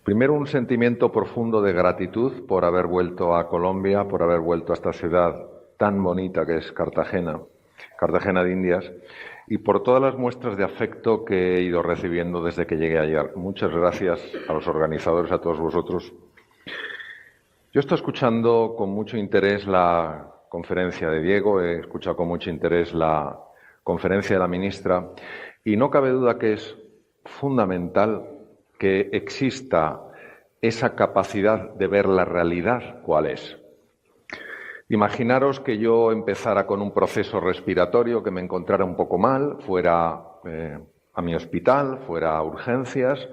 Primero, un sentimiento profundo de gratitud por haber vuelto a Colombia, por haber vuelto a esta ciudad tan bonita que es Cartagena, Cartagena de Indias, y por todas las muestras de afecto que he ido recibiendo desde que llegué ayer. Muchas gracias a los organizadores, a todos vosotros. Yo estoy escuchando con mucho interés la conferencia de Diego, he escuchado con mucho interés la conferencia de la ministra, y no cabe duda que es fundamental que exista esa capacidad de ver la realidad cuál es. Imaginaros que yo empezara con un proceso respiratorio, que me encontrara un poco mal, fuera a mi hospital, fuera a urgencias,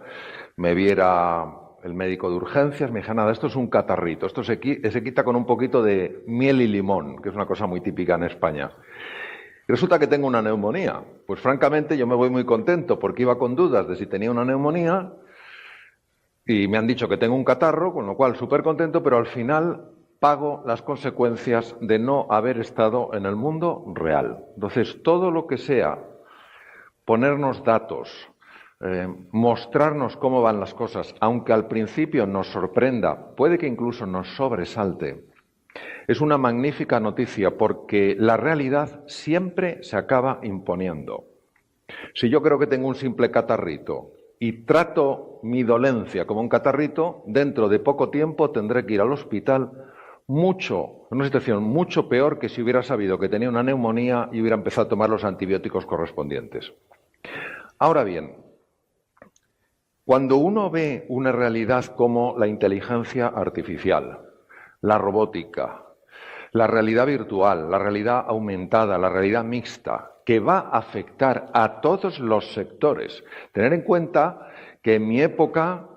me viera el médico de urgencias, me dijera, nada, esto es un catarrito, esto se quita con un poquito de miel y limón, que es una cosa muy típica en España. Y resulta que tengo una neumonía. Pues francamente yo me voy muy contento porque iba con dudas de si tenía una neumonía y me han dicho que tengo un catarro, con lo cual súper contento, pero al final pago las consecuencias de no haber estado en el mundo real. Entonces, todo lo que sea ponernos datos, mostrarnos cómo van las cosas, aunque al principio nos sorprenda, puede que incluso nos sobresalte, es una magnífica noticia porque la realidad siempre se acaba imponiendo. Si yo creo que tengo un simple catarrito y trato mi dolencia como un catarrito, dentro de poco tiempo tendré que ir al hospital en una situación mucho peor que si hubiera sabido que tenía una neumonía y hubiera empezado a tomar los antibióticos correspondientes. Ahora bien, cuando uno ve una realidad como la inteligencia artificial, la robótica, la realidad virtual, la realidad aumentada, la realidad mixta, que va a afectar a todos los sectores. Tener en cuenta que en mi época,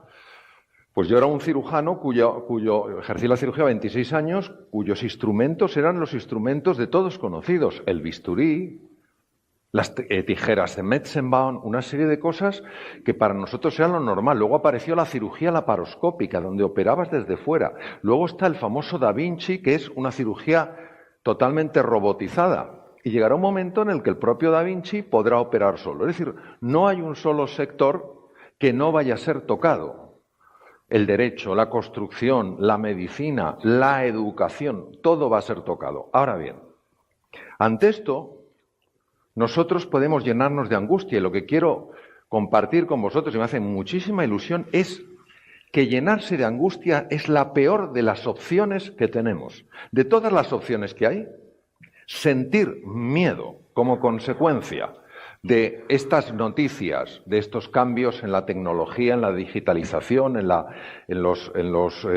pues yo era un cirujano cuyo ejercí la cirugía 26 años, cuyos instrumentos eran los instrumentos de todos conocidos, el bisturí, las tijeras de Metzenbaum, una serie de cosas que para nosotros eran lo normal. Luego apareció la cirugía laparoscópica, donde operabas desde fuera. Luego está el famoso Da Vinci, que es una cirugía totalmente robotizada. Y llegará un momento en el que el propio Da Vinci podrá operar solo. Es decir, no hay un solo sector que no vaya a ser tocado. El derecho, la construcción, la medicina, la educación, todo va a ser tocado. Ahora bien, ante esto, nosotros podemos llenarnos de angustia y lo que quiero compartir con vosotros, y me hace muchísima ilusión, es que llenarse de angustia es la peor de las opciones que tenemos. De todas las opciones que hay, sentir miedo como consecuencia de estas noticias, de estos cambios en la tecnología, en la digitalización, en los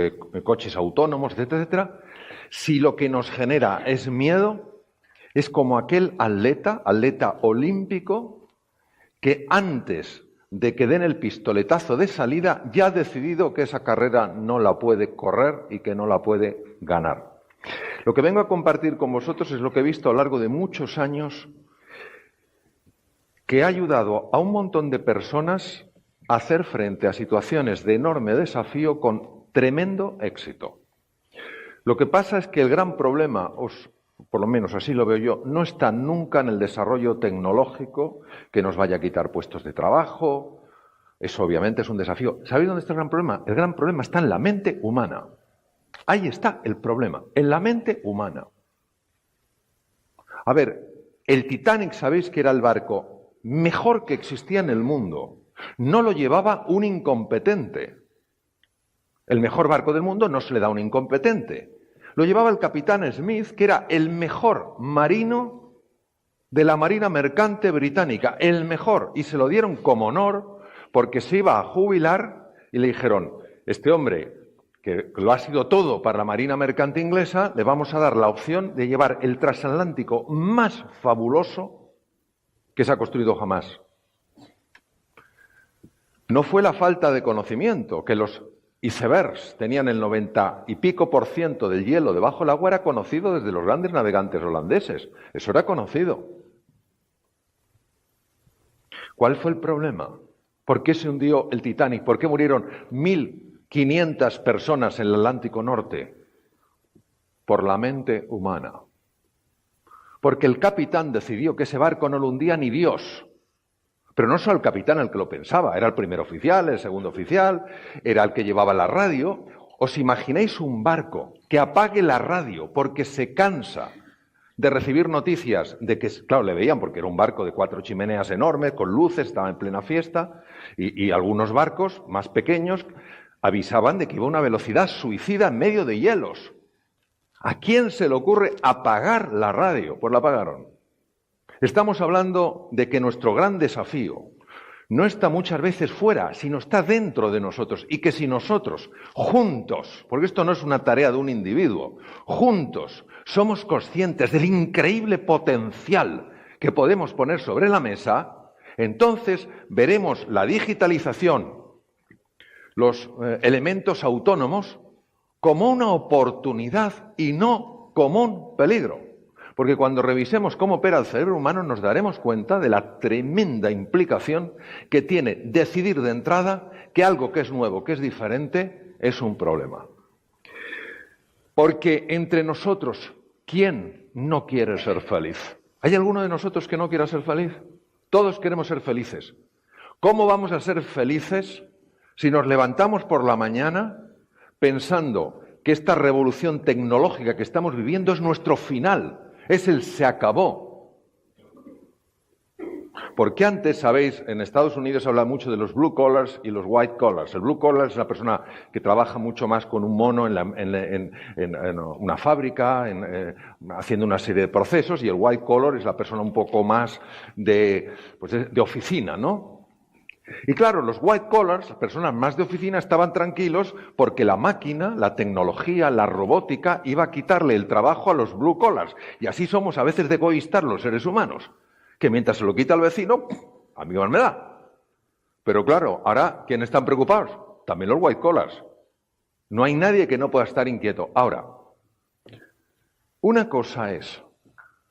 coches autónomos, etcétera, etcétera, si lo que nos genera es miedo, es como aquel atleta olímpico, que antes de que den el pistoletazo de salida ya ha decidido que esa carrera no la puede correr y que no la puede ganar. Lo que vengo a compartir con vosotros es lo que he visto a lo largo de muchos años, que ha ayudado a un montón de personas a hacer frente a situaciones de enorme desafío con tremendo éxito. Lo que pasa es que el gran problema, por lo menos así lo veo yo, no está nunca en el desarrollo tecnológico que nos vaya a quitar puestos de trabajo. Eso obviamente es un desafío. ¿Sabéis dónde está el gran problema? El gran problema está en la mente humana. Ahí está el problema, en la mente humana. A ver, el Titanic, ¿sabéis que era el barco mejor que existía en el mundo? No lo llevaba un incompetente. El mejor barco del mundo no se le da a un incompetente. Lo llevaba el capitán Smith, que era el mejor marino de la Marina Mercante Británica, el mejor, y se lo dieron como honor porque se iba a jubilar y le dijeron, este hombre, que lo ha sido todo para la Marina Mercante inglesa, le vamos a dar la opción de llevar el transatlántico más fabuloso que se ha construido jamás. No fue la falta de conocimiento, que los icebergs tenían el 90 y pico % del hielo debajo del agua, era conocido desde los grandes navegantes holandeses. Eso era conocido. ¿Cuál fue el problema? ¿Por qué se hundió el Titanic? ¿Por qué murieron 1.500 personas en el Atlántico Norte? Por la mente humana. Porque el capitán decidió que ese barco no lo hundía ni Dios. Pero no solo el capitán el que lo pensaba, era el primer oficial, el segundo oficial, era el que llevaba la radio. ¿Os imagináis un barco que apague la radio porque se cansa de recibir noticias de que, claro, le veían porque era un barco de 4 chimeneas enormes, con luces, estaba en plena fiesta, y algunos barcos más pequeños avisaban de que iba a una velocidad suicida en medio de hielos? ¿A quién se le ocurre apagar la radio? Pues la apagaron. Estamos hablando de que nuestro gran desafío no está muchas veces fuera, sino está dentro de nosotros, y que si nosotros, juntos, porque esto no es una tarea de un individuo, juntos somos conscientes del increíble potencial que podemos poner sobre la mesa, entonces veremos la digitalización, los elementos autónomos, como una oportunidad y no como un peligro. Porque cuando revisemos cómo opera el cerebro humano nos daremos cuenta de la tremenda implicación que tiene decidir de entrada que algo que es nuevo, que es diferente, es un problema. Porque entre nosotros, ¿quién no quiere ser feliz? ¿Hay alguno de nosotros que no quiera ser feliz? Todos queremos ser felices. ¿Cómo vamos a ser felices si nos levantamos por la mañana pensando que esta revolución tecnológica que estamos viviendo es nuestro final? Es el se acabó. Porque antes, sabéis, en Estados Unidos se habla mucho de los blue collars y los white collars. El blue collar es una persona que trabaja mucho más con un mono en una fábrica, haciendo una serie de procesos, y el white collar es la persona un poco más de oficina, ¿no? Y claro, los white collars, las personas más de oficina, estaban tranquilos porque la máquina, la tecnología, la robótica iba a quitarle el trabajo a los blue collars. Y así somos a veces de egoístas los seres humanos, que mientras se lo quita al vecino, a mí más me da. Pero claro, ahora, ¿quiénes están preocupados? También los white collars. No hay nadie que no pueda estar inquieto. Ahora, una cosa es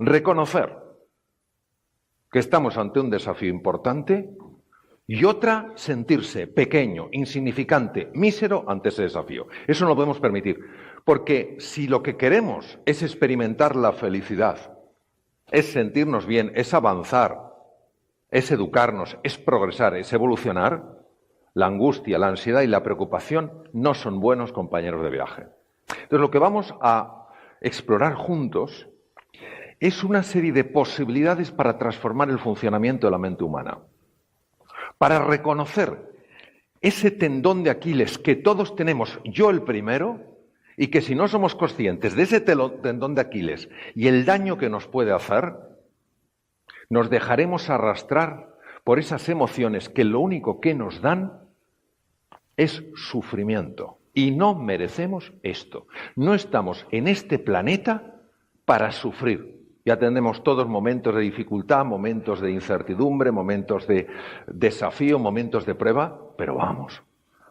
reconocer que estamos ante un desafío importante, y otra, sentirse pequeño, insignificante, mísero ante ese desafío. Eso no lo podemos permitir, porque si lo que queremos es experimentar la felicidad, es sentirnos bien, es avanzar, es educarnos, es progresar, es evolucionar, la angustia, la ansiedad y la preocupación no son buenos compañeros de viaje. Entonces, lo que vamos a explorar juntos es una serie de posibilidades para transformar el funcionamiento de la mente humana, para reconocer ese tendón de Aquiles que todos tenemos, yo el primero, y que si no somos conscientes de ese tendón de Aquiles y el daño que nos puede hacer, nos dejaremos arrastrar por esas emociones que lo único que nos dan es sufrimiento. Y no merecemos esto. No estamos en este planeta para sufrir. Ya tendremos todos momentos de dificultad, momentos de incertidumbre, momentos de desafío, momentos de prueba, pero vamos,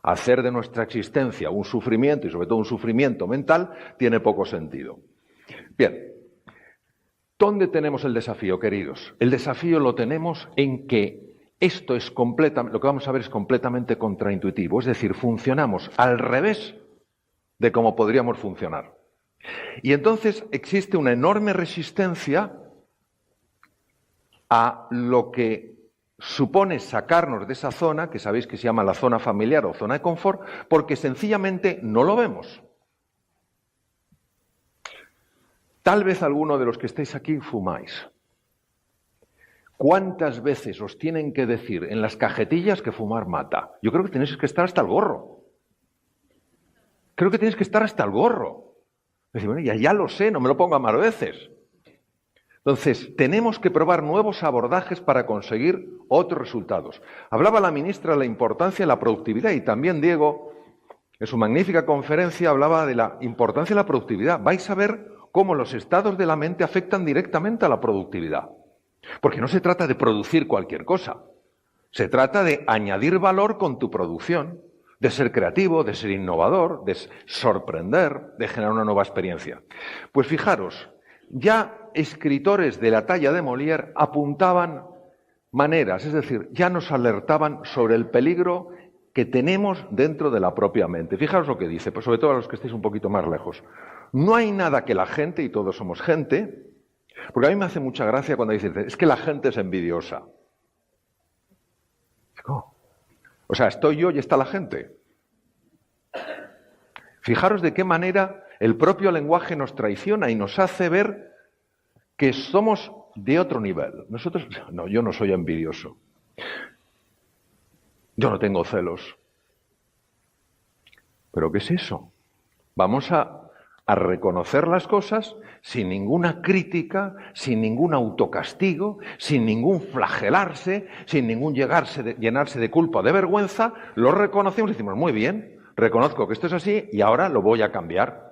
hacer de nuestra existencia un sufrimiento, y sobre todo un sufrimiento mental, tiene poco sentido. Bien, ¿dónde tenemos el desafío, queridos? El desafío lo tenemos en que esto es completamente, lo que vamos a ver es completamente contraintuitivo, es decir, funcionamos al revés de cómo podríamos funcionar. Y entonces existe una enorme resistencia a lo que supone sacarnos de esa zona, que sabéis que se llama la zona familiar o zona de confort, porque sencillamente no lo vemos. Tal vez alguno de los que estáis aquí fumáis. ¿Cuántas veces os tienen que decir en las cajetillas que fumar mata? Yo creo que tenéis que estar hasta el gorro. Creo que tenéis que estar hasta el gorro. Decir, bueno, ya lo sé, no me lo ponga más veces. Entonces, tenemos que probar nuevos abordajes para conseguir otros resultados. Hablaba la ministra de la importancia de la productividad y también Diego, en su magnífica conferencia, hablaba de la importancia de la productividad. Vais a ver cómo los estados de la mente afectan directamente a la productividad. Porque no se trata de producir cualquier cosa. Se trata de añadir valor con tu producción, de ser creativo, de ser innovador, de sorprender, de generar una nueva experiencia. Pues fijaros, ya escritores de la talla de Molière apuntaban maneras, es decir, ya nos alertaban sobre el peligro que tenemos dentro de la propia mente. Fijaros lo que dice, pues sobre todo a los que estéis un poquito más lejos. No hay nada que la gente, y todos somos gente, porque a mí me hace mucha gracia cuando dicen, es que la gente es envidiosa. No. O sea, estoy yo y está la gente. Fijaros de qué manera el propio lenguaje nos traiciona y nos hace ver que somos de otro nivel. Nosotros, no, yo no soy envidioso. Yo no tengo celos. ¿Pero qué es eso? Vamos a reconocer las cosas sin ninguna crítica, sin ningún autocastigo, sin ningún flagelarse, sin ningún llenarse de culpa o de vergüenza. Lo reconocemos y decimos, muy bien, reconozco que esto es así y ahora lo voy a cambiar.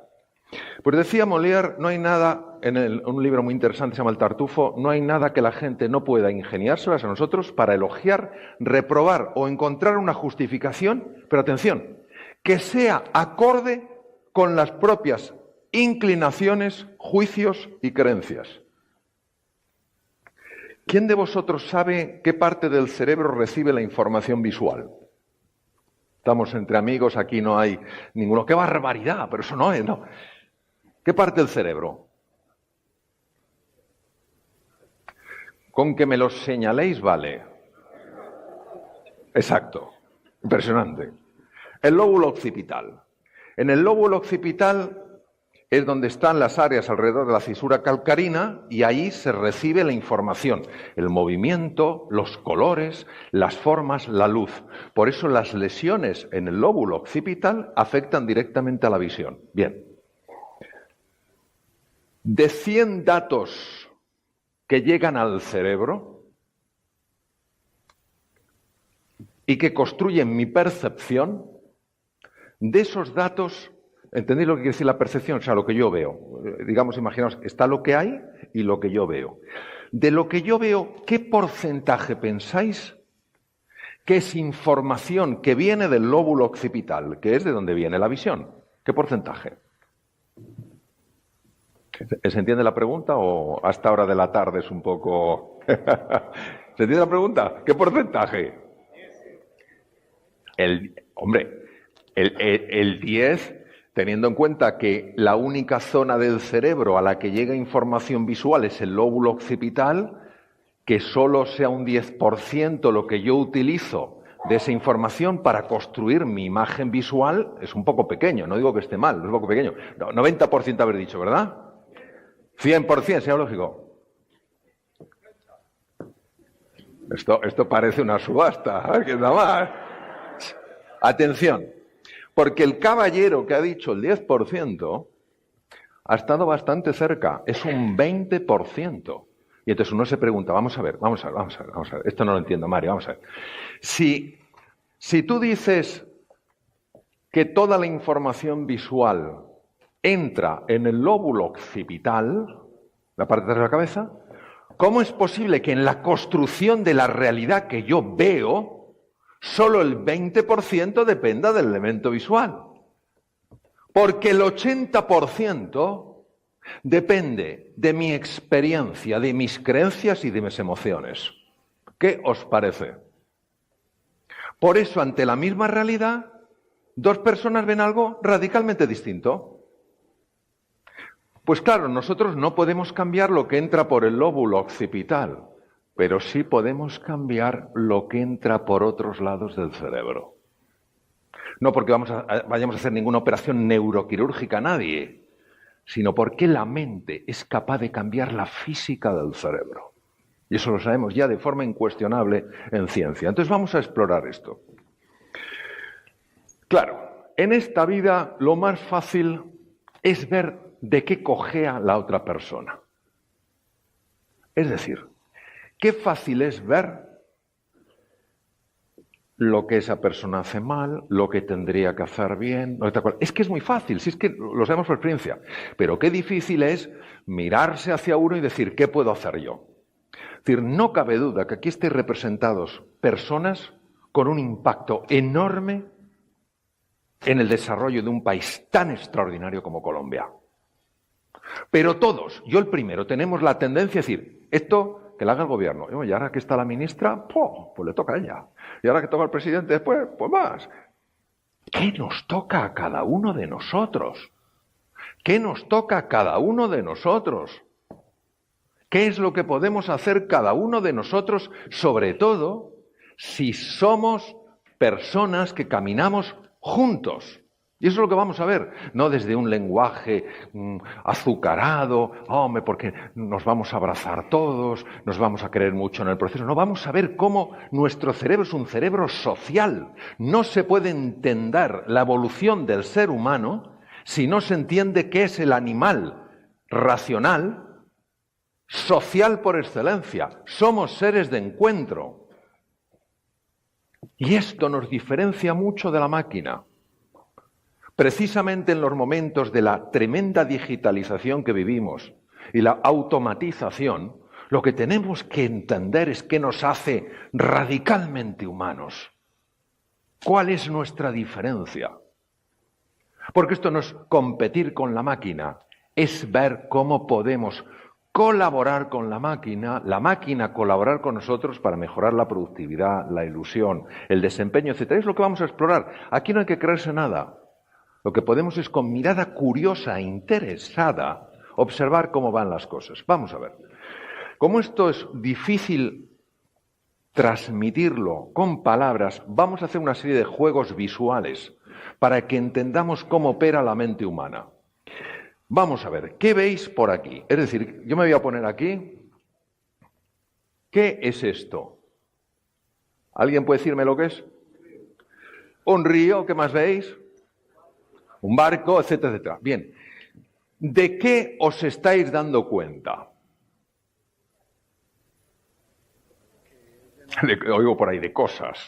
Pues decía Molière, no hay nada, un libro muy interesante se llama El Tartufo, no hay nada que la gente no pueda ingeniárselas a nosotros para elogiar, reprobar o encontrar una justificación, pero atención, que sea acorde con las propias inclinaciones, juicios y creencias. ¿Quién de vosotros sabe qué parte del cerebro recibe la información visual? Estamos entre amigos, aquí no hay ninguno. ¡Qué barbaridad! Pero eso no es, no. ¿Qué parte del cerebro? Con que me lo señaléis vale. Exacto. Impresionante. El lóbulo occipital. En el lóbulo occipital es donde están las áreas alrededor de la cisura calcarina y ahí se recibe la información, el movimiento, los colores, las formas, la luz. Por eso las lesiones en el lóbulo occipital afectan directamente a la visión. Bien. De 100 datos que llegan al cerebro y que construyen mi percepción, de esos datos, ¿entendéis lo que quiere decir la percepción? O sea, lo que yo veo. Digamos, imaginaos, está lo que hay y lo que yo veo. De lo que yo veo, ¿qué porcentaje pensáis que es información que viene del lóbulo occipital, que es de donde viene la visión? ¿Qué porcentaje? ¿Se entiende la pregunta o hasta hora de la tarde es un poco... ¿Se entiende la pregunta? ¿Qué porcentaje? El 10, teniendo en cuenta que la única zona del cerebro a la que llega información visual es el lóbulo occipital, que solo sea un 10% lo que yo utilizo de esa información para construir mi imagen visual, es un poco pequeño, no digo que esté mal, es un poco pequeño. No, 90% haber dicho, ¿verdad? 100%, señor lógico. Esto parece una subasta, ¿qué nada más? Atención, porque el caballero que ha dicho el 10% ha estado bastante cerca, es un 20%. Y entonces uno se pregunta, vamos a ver, esto no lo entiendo, Mario, vamos a ver. Si tú dices que toda la información visual entra en el lóbulo occipital, la parte de la cabeza, ¿cómo es posible que en la construcción de la realidad que yo veo, solo el 20% dependa del elemento visual? Porque el 80% depende de mi experiencia, de mis creencias y de mis emociones. ¿Qué os parece? Por eso, ante la misma realidad, dos personas ven algo radicalmente distinto. Pues claro, nosotros no podemos cambiar lo que entra por el lóbulo occipital, pero sí podemos cambiar lo que entra por otros lados del cerebro. No porque vayamos a hacer ninguna operación neuroquirúrgica a nadie, sino porque la mente es capaz de cambiar la física del cerebro. Y eso lo sabemos ya de forma incuestionable en ciencia. Entonces vamos a explorar esto. Claro, en esta vida lo más fácil es ver de qué cojea la otra persona. Es decir, qué fácil es ver lo que esa persona hace mal, lo que tendría que hacer bien. Es que es muy fácil, si es que lo sabemos por experiencia. Pero qué difícil es mirarse hacia uno y decir, ¿qué puedo hacer yo? Es decir, no cabe duda que aquí estén representados personas con un impacto enorme en el desarrollo de un país tan extraordinario como Colombia. Pero todos, yo el primero, tenemos la tendencia a decir, esto que lo haga el gobierno. Y ahora que está la ministra, pues le toca a ella. Y ahora que toca el presidente después, pues más. ¿Qué nos toca a cada uno de nosotros? ¿Qué nos toca a cada uno de nosotros? ¿Qué es lo que podemos hacer cada uno de nosotros, sobre todo si somos personas que caminamos juntos. Y eso es lo que vamos a ver, no desde un lenguaje azucarado, hombre, porque nos vamos a abrazar todos, nos vamos a querer mucho en el proceso. No, vamos a ver cómo nuestro cerebro es un cerebro social. No se puede entender la evolución del ser humano si no se entiende que es el animal racional, social por excelencia. Somos seres de encuentro. Y esto nos diferencia mucho de la máquina. Precisamente en los momentos de la tremenda digitalización que vivimos y la automatización, lo que tenemos que entender es qué nos hace radicalmente humanos. ¿Cuál es nuestra diferencia? Porque esto no es competir con la máquina, es ver cómo podemos colaborar con la máquina colaborar con nosotros para mejorar la productividad, la ilusión, el desempeño, etc. Es lo que vamos a explorar. Aquí no hay que creerse nada. Lo que podemos es, con mirada curiosa e interesada, observar cómo van las cosas. Vamos a ver. Como esto es difícil transmitirlo con palabras, vamos a hacer una serie de juegos visuales para que entendamos cómo opera la mente humana. Vamos a ver, ¿qué veis por aquí? Es decir, yo me voy a poner aquí. ¿Qué es esto? ¿Alguien puede decirme lo que es? ¿Un río? ¿Qué más veis? Un barco, etcétera, etcétera. Bien, ¿de qué os estáis dando cuenta? Oigo por ahí de cosas.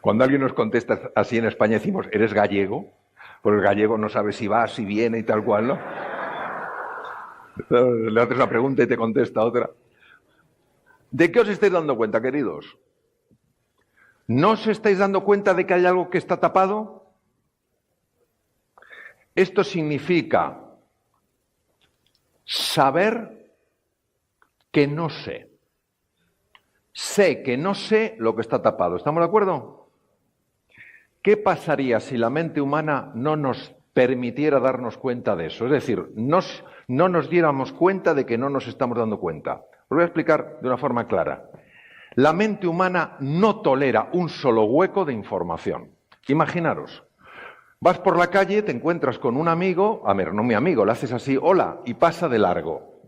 Cuando alguien nos contesta así en España decimos, ¿eres gallego? Porque el gallego no sabe si va, si viene y tal cual, ¿no? Le haces una pregunta y te contesta otra. ¿De qué os estáis dando cuenta, queridos? ¿No os estáis dando cuenta de que hay algo que está tapado? Esto significa saber que no sé. Sé que no sé lo que está tapado. ¿Estamos de acuerdo? ¿Qué pasaría si la mente humana no nos permitiera darnos cuenta de eso? Es decir, no nos diéramos cuenta de que no nos estamos dando cuenta. Os voy a explicar de una forma clara. La mente humana no tolera un solo hueco de información. Imaginaros. Vas por la calle, te encuentras con un amigo, a ver, no mi amigo, le haces así, hola, y pasa de largo.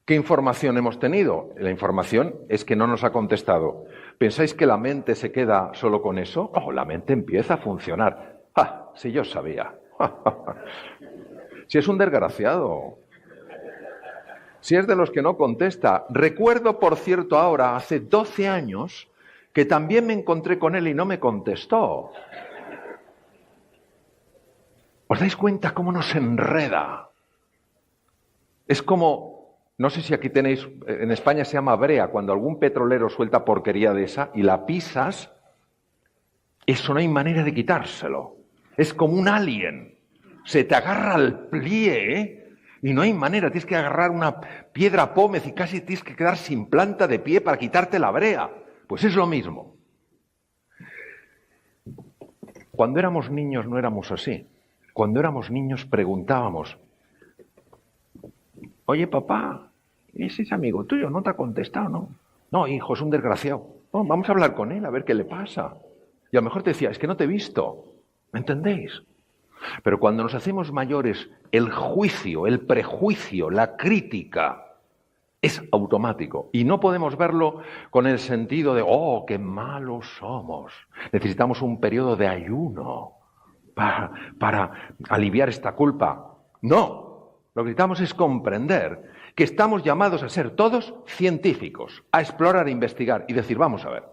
¿Qué información hemos tenido? La información es que no nos ha contestado. ¿Pensáis que la mente se queda solo con eso? Oh, la mente empieza a funcionar. ¡Ah! Si yo sabía. Si es un desgraciado. Si es de los que no contesta. Recuerdo, por cierto, ahora, hace 12 años, que también me encontré con él y no me contestó. ¿Os dais cuenta cómo nos enreda? Es como, no sé si aquí tenéis, en España se llama brea, cuando algún petrolero suelta porquería de esa y la pisas, eso no hay manera de quitárselo. Es como un alien. Se te agarra al pie y no hay manera. Tienes que agarrar una piedra pómez y casi tienes que quedar sin planta de pie para quitarte la brea. Pues es lo mismo. Cuando éramos niños no éramos así. Cuando éramos niños preguntábamos, oye papá, ¿ese es amigo tuyo? ¿No te ha contestado, no? No, hijo, es un desgraciado. No, vamos a hablar con él, a ver qué le pasa. Y a lo mejor te decía, es que no te he visto. ¿Me entendéis? Pero cuando nos hacemos mayores, el juicio, el prejuicio, la crítica es automático. Y no podemos verlo con el sentido de, oh, qué malos somos. Necesitamos un periodo de ayuno para aliviar esta culpa. No, lo que necesitamos es comprender que estamos llamados a ser todos científicos, a explorar, a investigar y decir, vamos a ver,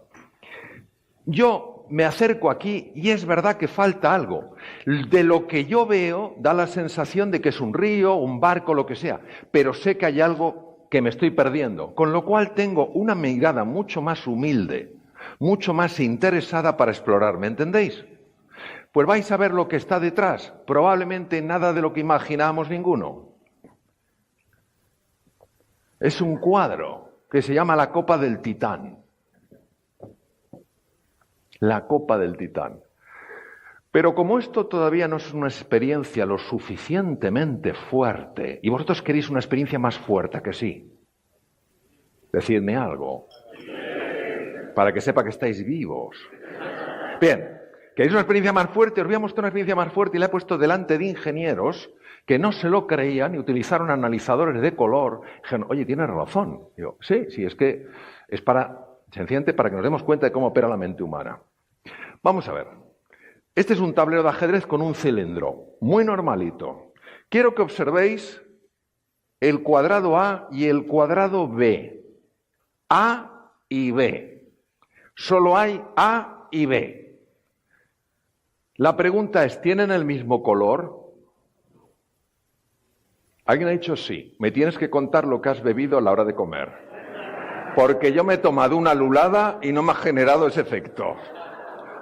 yo me acerco aquí y es verdad que falta algo. De lo que yo veo da la sensación de que es un río, un barco, lo que sea, pero sé que hay algo que me estoy perdiendo, con lo cual tengo una mirada mucho más humilde, mucho más interesada para explorar, ¿me entendéis? Pues vais a ver lo que está detrás. Probablemente nada de lo que imaginábamos ninguno. Es un cuadro que se llama La Copa del Titán. La Copa del Titán. Pero como esto todavía no es una experiencia lo suficientemente fuerte, y vosotros queréis una experiencia más fuerte, que sí, decidme algo. para que sepa que estáis vivos. Bien, ¿queréis una experiencia más fuerte? Os voy a mostrar una experiencia más fuerte y la he puesto delante de ingenieros que no se lo creían y utilizaron analizadores de color. Dijeron, oye, tienes razón. Digo, sí, es que es sencillamente para que nos demos cuenta de cómo opera la mente humana. Vamos a ver. Este es un tablero de ajedrez con un cilindro, muy normalito. Quiero que observéis el cuadrado A y el cuadrado B. A y B. Solo hay A y B. La pregunta es, ¿tienen el mismo color? Alguien ha dicho sí. Me tienes que contar lo que has bebido a la hora de comer. Porque yo me he tomado una lulada y no me ha generado ese efecto.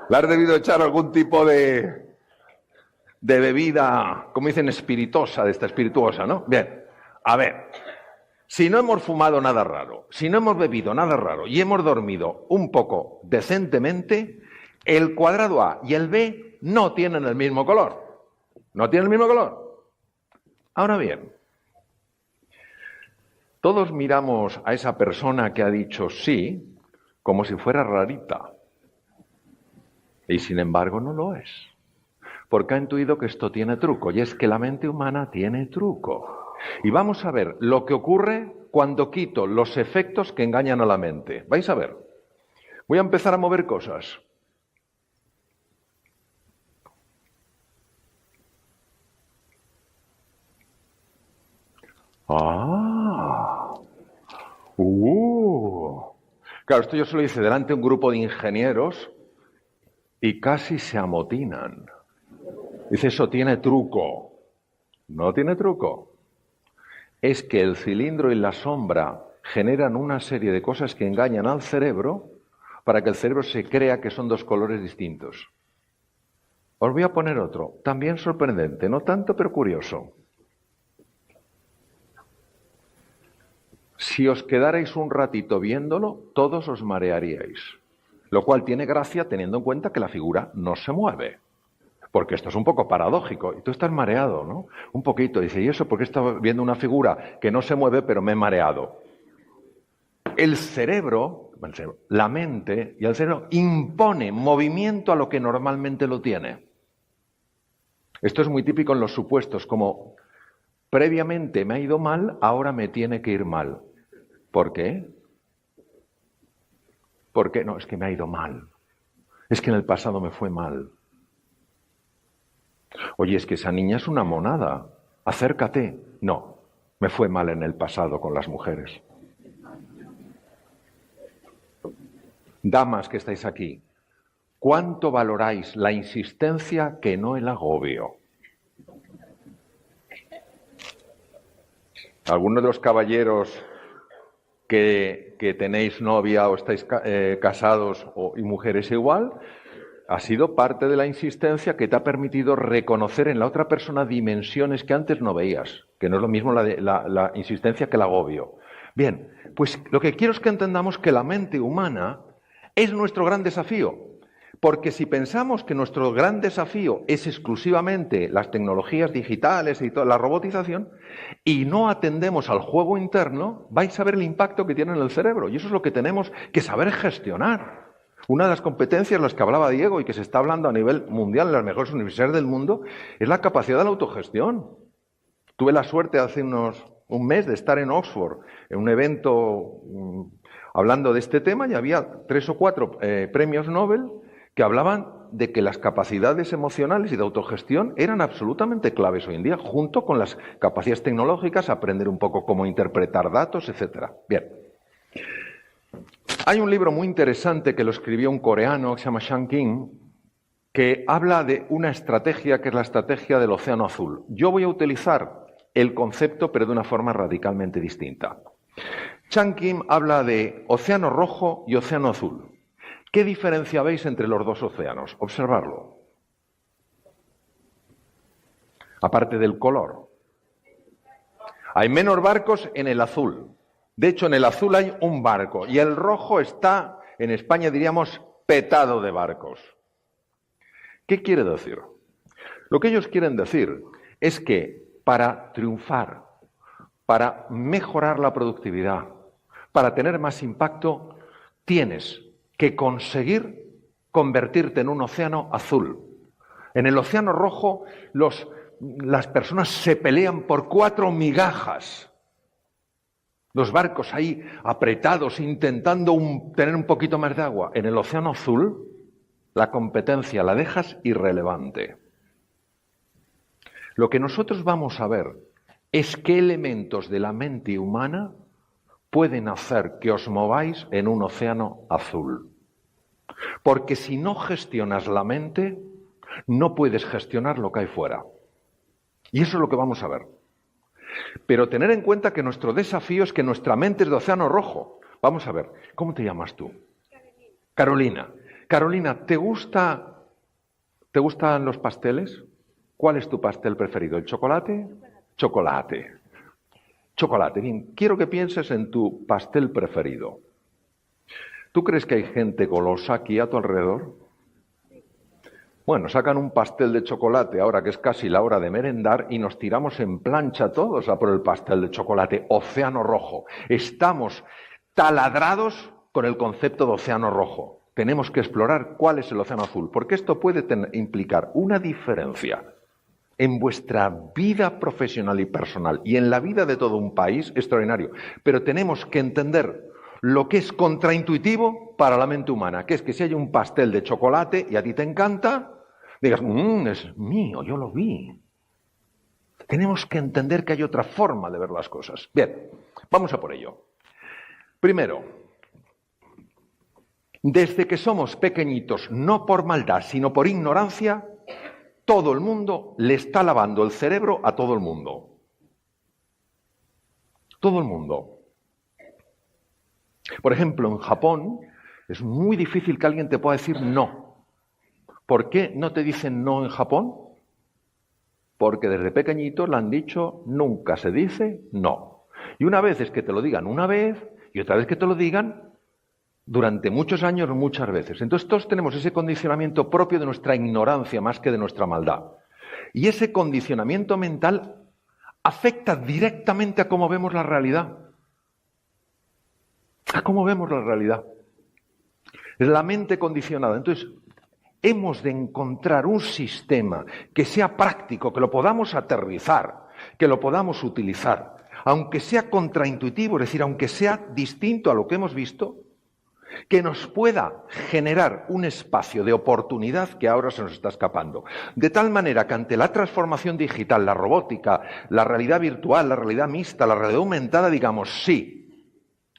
Le has debido echar algún tipo de bebida, como dicen, espirituosa, de esta espirituosa, ¿no? Bien, a ver, si no hemos fumado nada raro, si no hemos bebido nada raro y hemos dormido un poco decentemente, el cuadrado A y el B no tienen el mismo color. No tienen el mismo color. Ahora bien, todos miramos a esa persona que ha dicho sí como si fuera rarita. Y sin embargo no lo es. Porque ha intuido que esto tiene truco. Y es que la mente humana tiene truco. Y vamos a ver lo que ocurre cuando quito los efectos que engañan a la mente. Vais a ver. Voy a empezar a mover cosas. Claro, esto yo se lo hice delante de un grupo de ingenieros y casi se amotinan. Dice, eso tiene truco. No tiene truco. Es que el cilindro y la sombra generan una serie de cosas que engañan al cerebro para que el cerebro se crea que son dos colores distintos. Os voy a poner otro, también sorprendente, no tanto pero curioso. Si os quedarais un ratito viéndolo, todos os marearíais. Lo cual tiene gracia teniendo en cuenta que la figura no se mueve. Porque esto es un poco paradójico. Y tú estás mareado, ¿no? Un poquito. Dice, ¿y eso? Porque estaba viendo una figura que no se mueve, pero me he mareado. El cerebro, la mente y el cerebro impone movimiento a lo que normalmente lo tiene. Esto es muy típico en los supuestos, como previamente me ha ido mal, ahora me tiene que ir mal. ¿Por qué? ¿Por qué? No, es que me ha ido mal. Es que en el pasado me fue mal. Oye, es que esa niña es una monada. Acércate. No, me fue mal en el pasado con las mujeres. Damas que estáis aquí, ¿cuánto valoráis la insistencia que no el agobio? Algunos de los caballeros que tenéis novia o estáis casados y mujeres igual, ha sido parte de la insistencia que te ha permitido reconocer en la otra persona dimensiones que antes no veías, que no es lo mismo la insistencia que el agobio. Bien, pues lo que quiero es que entendamos que la mente humana es nuestro gran desafío, porque si pensamos que nuestro gran desafío es exclusivamente las tecnologías digitales y toda la robotización, y no atendemos al juego interno, vais a ver el impacto que tiene en el cerebro, y eso es lo que tenemos que saber gestionar. Una de las competencias de las que hablaba Diego y que se está hablando a nivel mundial en las mejores universidades del mundo es la capacidad de la autogestión. Tuve la suerte hace un mes de estar en Oxford en un evento hablando de este tema y había 3 o 4 premios Nobel que hablaban de que las capacidades emocionales y de autogestión eran absolutamente claves hoy en día, junto con las capacidades tecnológicas, aprender un poco cómo interpretar datos, etc. Bien. Hay un libro muy interesante que lo escribió un coreano que se llama Shang King, que habla de una estrategia que es la estrategia del océano azul. Yo voy a utilizar el concepto, pero de una forma radicalmente distinta. Shang King habla de océano rojo y océano azul. ¿Qué diferencia veis entre los dos océanos? Observarlo. Aparte del color. Hay menos barcos en el azul. De hecho, en el azul hay un barco y el rojo está, en España diríamos, petado de barcos. ¿Qué quiere decir? Lo que ellos quieren decir es que para triunfar, para mejorar la productividad, para tener más impacto, tienes que conseguir convertirte en un océano azul. En el océano rojo las personas se pelean por 4 migajas. Los barcos ahí apretados intentando tener un poquito más de agua. En el océano azul la competencia la dejas irrelevante. Lo que nosotros vamos a ver es qué elementos de la mente humana pueden hacer que os mováis en un océano azul. Porque si no gestionas la mente, no puedes gestionar lo que hay fuera. Y eso es lo que vamos a ver. Pero tener en cuenta que nuestro desafío es que nuestra mente es de océano rojo. Vamos a ver, ¿cómo te llamas tú? Carolina. Carolina, ¿te gustan los pasteles? ¿Cuál es tu pastel preferido? ¿El chocolate? Chocolate. Chocolate. Bien, quiero que pienses en tu pastel preferido. ¿Tú crees que hay gente golosa aquí a tu alrededor? Bueno, sacan un pastel de chocolate ahora que es casi la hora de merendar y nos tiramos en plancha todos a por el pastel de chocolate. Océano rojo. Estamos taladrados con el concepto de océano rojo. Tenemos que explorar cuál es el océano azul, porque esto puede implicar una diferencia en vuestra vida profesional y personal y en la vida de todo un país extraordinario. Pero tenemos que entender lo que es contraintuitivo para la mente humana, que es que si hay un pastel de chocolate y a ti te encanta, digas, es mío, yo lo vi. Tenemos que entender que hay otra forma de ver las cosas. Bien, vamos a por ello. Primero, desde que somos pequeñitos, no por maldad, sino por ignorancia, todo el mundo le está lavando el cerebro a todo el mundo. Todo el mundo. Por ejemplo, en Japón es muy difícil que alguien te pueda decir no. ¿Por qué no te dicen no en Japón? Porque desde pequeñito le han dicho nunca se dice no. Y una vez es que te lo digan una vez y otra vez que te lo digan durante muchos años, muchas veces. Entonces todos tenemos ese condicionamiento propio de nuestra ignorancia más que de nuestra maldad. Y ese condicionamiento mental afecta directamente a cómo vemos la realidad. A cómo vemos la realidad. Es la mente condicionada. Entonces, hemos de encontrar un sistema que sea práctico, que lo podamos aterrizar, que lo podamos utilizar, aunque sea contraintuitivo, es decir, aunque sea distinto a lo que hemos visto, que nos pueda generar un espacio de oportunidad que ahora se nos está escapando. De tal manera que ante la transformación digital, la robótica, la realidad virtual, la realidad mixta, la realidad aumentada, digamos, sí,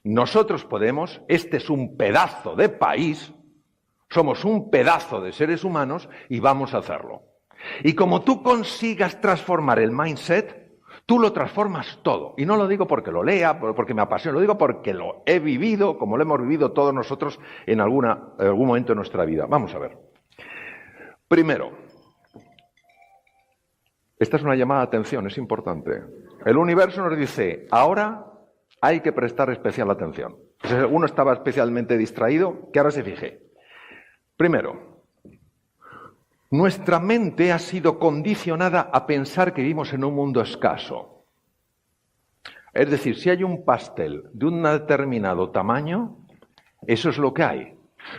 nosotros podemos, este es un pedazo de país, somos un pedazo de seres humanos y vamos a hacerlo. Y como tú consigas transformar el mindset, tú lo transformas todo. Y no lo digo porque lo lea, porque me apasiona, lo digo porque lo he vivido, como lo hemos vivido todos nosotros en algún momento de nuestra vida. Vamos a ver. Primero, esta es una llamada de atención, es importante. El universo nos dice, ahora hay que prestar especial atención. Si alguno estaba especialmente distraído, que ahora se fije. Primero, nuestra mente ha sido condicionada a pensar que vivimos en un mundo escaso. Es decir, si hay un pastel de un determinado tamaño, eso es lo que hay.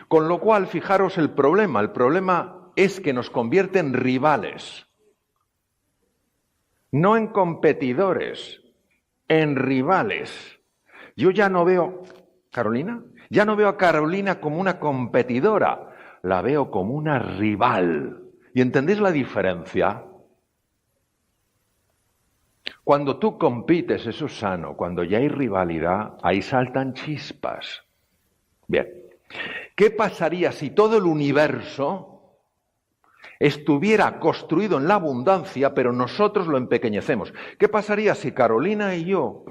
Con lo cual, fijaros el problema. El problema es que nos convierte en rivales. No en competidores, en rivales. Yo ya no veo, Carolina, ya no veo a Carolina como una competidora. La veo como una rival. ¿Y entendéis la diferencia? Cuando tú compites, eso es sano. Cuando ya hay rivalidad, ahí saltan chispas. Bien. ¿Qué pasaría si todo el universo estuviera construido en la abundancia, pero nosotros lo empequeñecemos? ¿Qué pasaría si Carolina y yo,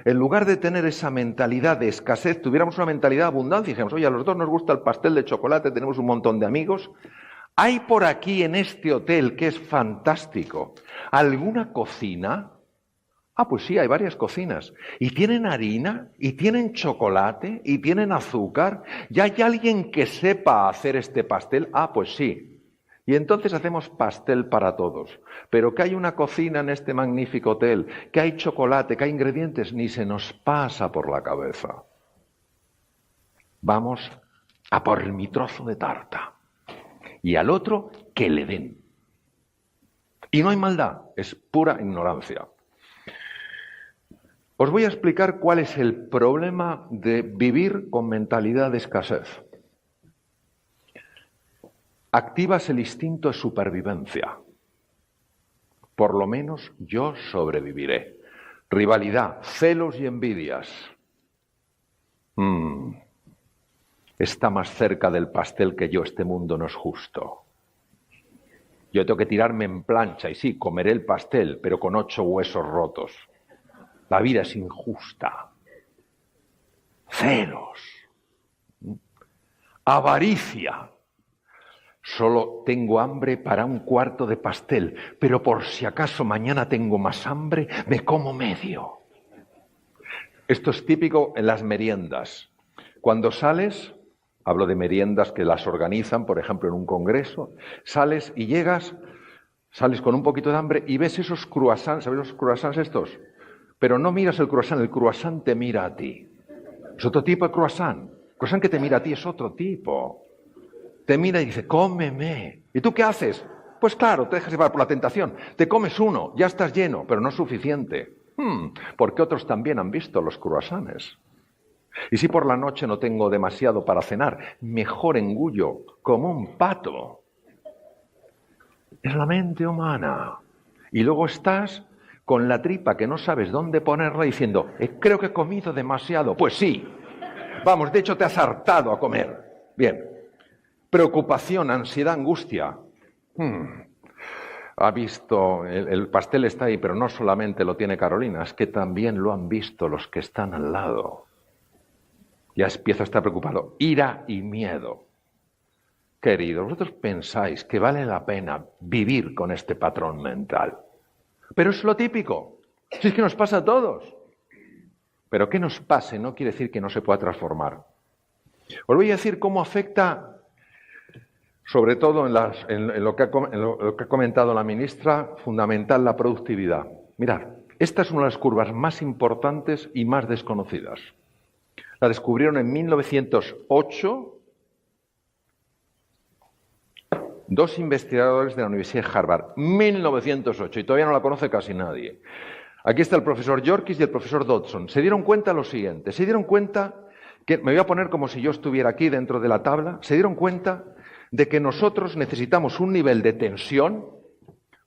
en lugar de tener esa mentalidad de escasez, tuviéramos una mentalidad de abundancia y dijéramos, oye, a los dos nos gusta el pastel de chocolate, tenemos un montón de amigos? ¿Hay por aquí en este hotel, que es fantástico, alguna cocina? Ah, pues sí, hay varias cocinas. ¿Y tienen harina? ¿Y tienen chocolate? ¿Y tienen azúcar? ¿Y hay alguien que sepa hacer este pastel? Ah, pues sí. Y entonces hacemos pastel para todos. Pero que hay una cocina en este magnífico hotel, que hay chocolate, que hay ingredientes, ni se nos pasa por la cabeza. Vamos a por mi trozo de tarta. Y al otro, que le den. Y no hay maldad, es pura ignorancia. Os voy a explicar cuál es el problema de vivir con mentalidad de escasez. Activas el instinto de supervivencia. Por lo menos yo sobreviviré. Rivalidad, celos y envidias. Está más cerca del pastel que yo, este mundo no es justo. Yo tengo que tirarme en plancha y sí, comeré el pastel, pero con 8 huesos rotos. La vida es injusta. Celos. Avaricia. Solo tengo hambre para un cuarto de pastel, pero por si acaso mañana tengo más hambre, me como medio. Esto es típico en las meriendas. Cuando sales, hablo de meriendas que las organizan, por ejemplo, en un congreso, sales y sales con un poquito de hambre y ves esos croissants, ¿sabes los croissants estos? Pero no miras el croissant te mira a ti. Es otro tipo de croissant. El croissant que te mira a ti es otro tipo. Te mira y dice, cómeme. ¿Y tú qué haces? Pues claro, te dejas llevar por la tentación. Te comes uno, ya estás lleno, pero no es suficiente. Porque otros también han visto los croissants. Y si por la noche no tengo demasiado para cenar, mejor engullo como un pato. Es la mente humana. Y luego estás con la tripa que no sabes dónde ponerla diciendo, creo que he comido demasiado. Pues sí. Vamos, de hecho te has hartado a comer. Bien. Preocupación, ansiedad, angustia. Ha visto, el pastel está ahí, pero no solamente lo tiene Carolina, es que también lo han visto los que están al lado. Ya empiezo a estar preocupado. Ira y miedo. Queridos, vosotros pensáis que vale la pena vivir con este patrón mental. Pero es lo típico. Si es que nos pasa a todos. Pero que nos pase no quiere decir que no se pueda transformar. Os voy a decir cómo afecta, sobre todo en lo que ha comentado la ministra, fundamental la productividad. Mirad, esta es una de las curvas más importantes y más desconocidas. La descubrieron en 1908 dos investigadores de la Universidad de Harvard. 1908, y todavía no la conoce casi nadie. Aquí está el profesor Yorkis y el profesor Dodson. Se dieron cuenta lo siguiente, se dieron cuenta que, me voy a poner como si yo estuviera aquí dentro de la tabla, se dieron cuenta de que nosotros necesitamos un nivel de tensión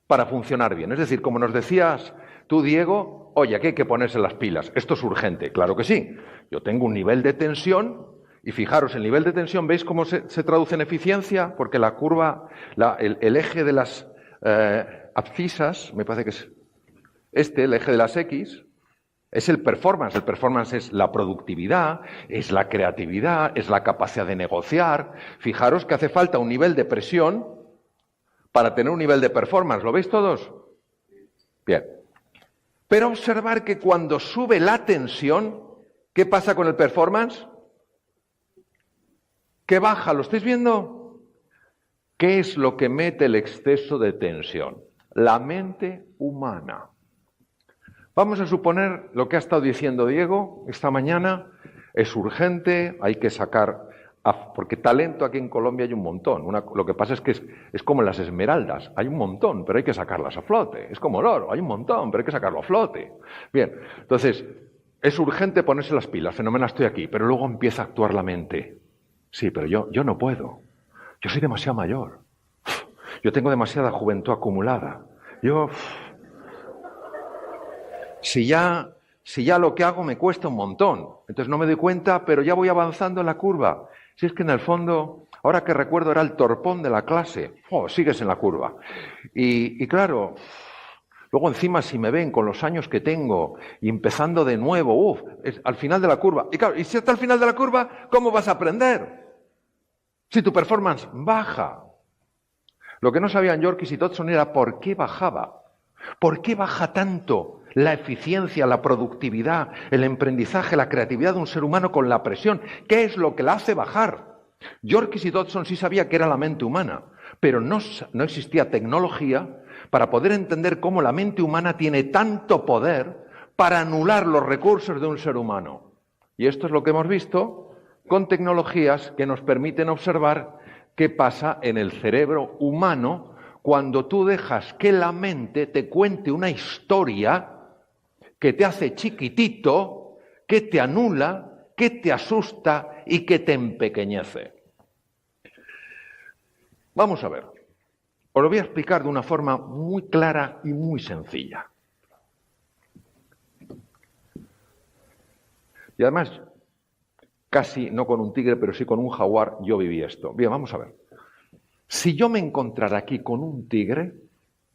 para funcionar bien. Es decir, como nos decías tú, Diego, oye, aquí hay que ponerse las pilas, esto es urgente. Claro que sí, yo tengo un nivel de tensión y fijaros, el nivel de tensión, ¿veis cómo se traduce en eficiencia? Porque la curva, el eje de las abscisas, me parece que es el eje de las X, es el performance. El performance es la productividad, es la creatividad, es la capacidad de negociar. Fijaros que hace falta un nivel de presión para tener un nivel de performance. ¿Lo veis todos? Bien. Pero observar que cuando sube la tensión, ¿qué pasa con el performance? Que baja. ¿Lo estáis viendo? ¿Qué es lo que mete el exceso de tensión? La mente humana. Vamos a suponer lo que ha estado diciendo Diego esta mañana, es urgente, hay que sacar, porque talento aquí en Colombia hay un montón. Lo que pasa es que es como las esmeraldas, hay un montón, pero hay que sacarlas a flote. Es como el oro, hay un montón, pero hay que sacarlo a flote. Bien, entonces, es urgente ponerse las pilas, fenomenal, estoy aquí, pero luego empieza a actuar la mente. Sí, pero yo no puedo, yo soy demasiado mayor, yo tengo demasiada juventud acumulada, Si ya lo que hago me cuesta un montón, entonces no me doy cuenta, pero ya voy avanzando en la curva. Si es que en el fondo, ahora que recuerdo, era el torpón de la clase. Sigues en la curva. Y claro, luego encima si me ven con los años que tengo y empezando de nuevo, es al final de la curva. Y claro, y si está al final de la curva, ¿cómo vas a aprender? Si tu performance baja. Lo que no sabían Yorkis y Dodson era por qué bajaba. ¿Por qué baja tanto la eficiencia, la productividad, el emprendizaje, la creatividad de un ser humano con la presión? ¿Qué es lo que la hace bajar? Yorkis y Dodson sí sabía que era la mente humana, pero no existía tecnología para poder entender cómo la mente humana tiene tanto poder para anular los recursos de un ser humano. Y esto es lo que hemos visto con tecnologías que nos permiten observar qué pasa en el cerebro humano cuando tú dejas que la mente te cuente una historia que te hace chiquitito, que te anula, que te asusta y que te empequeñece. Vamos a ver. Os lo voy a explicar de una forma muy clara y muy sencilla. Y además, casi no con un tigre, pero sí con un jaguar, yo viví esto. Bien, vamos a ver. Si yo me encontrara aquí con un tigre,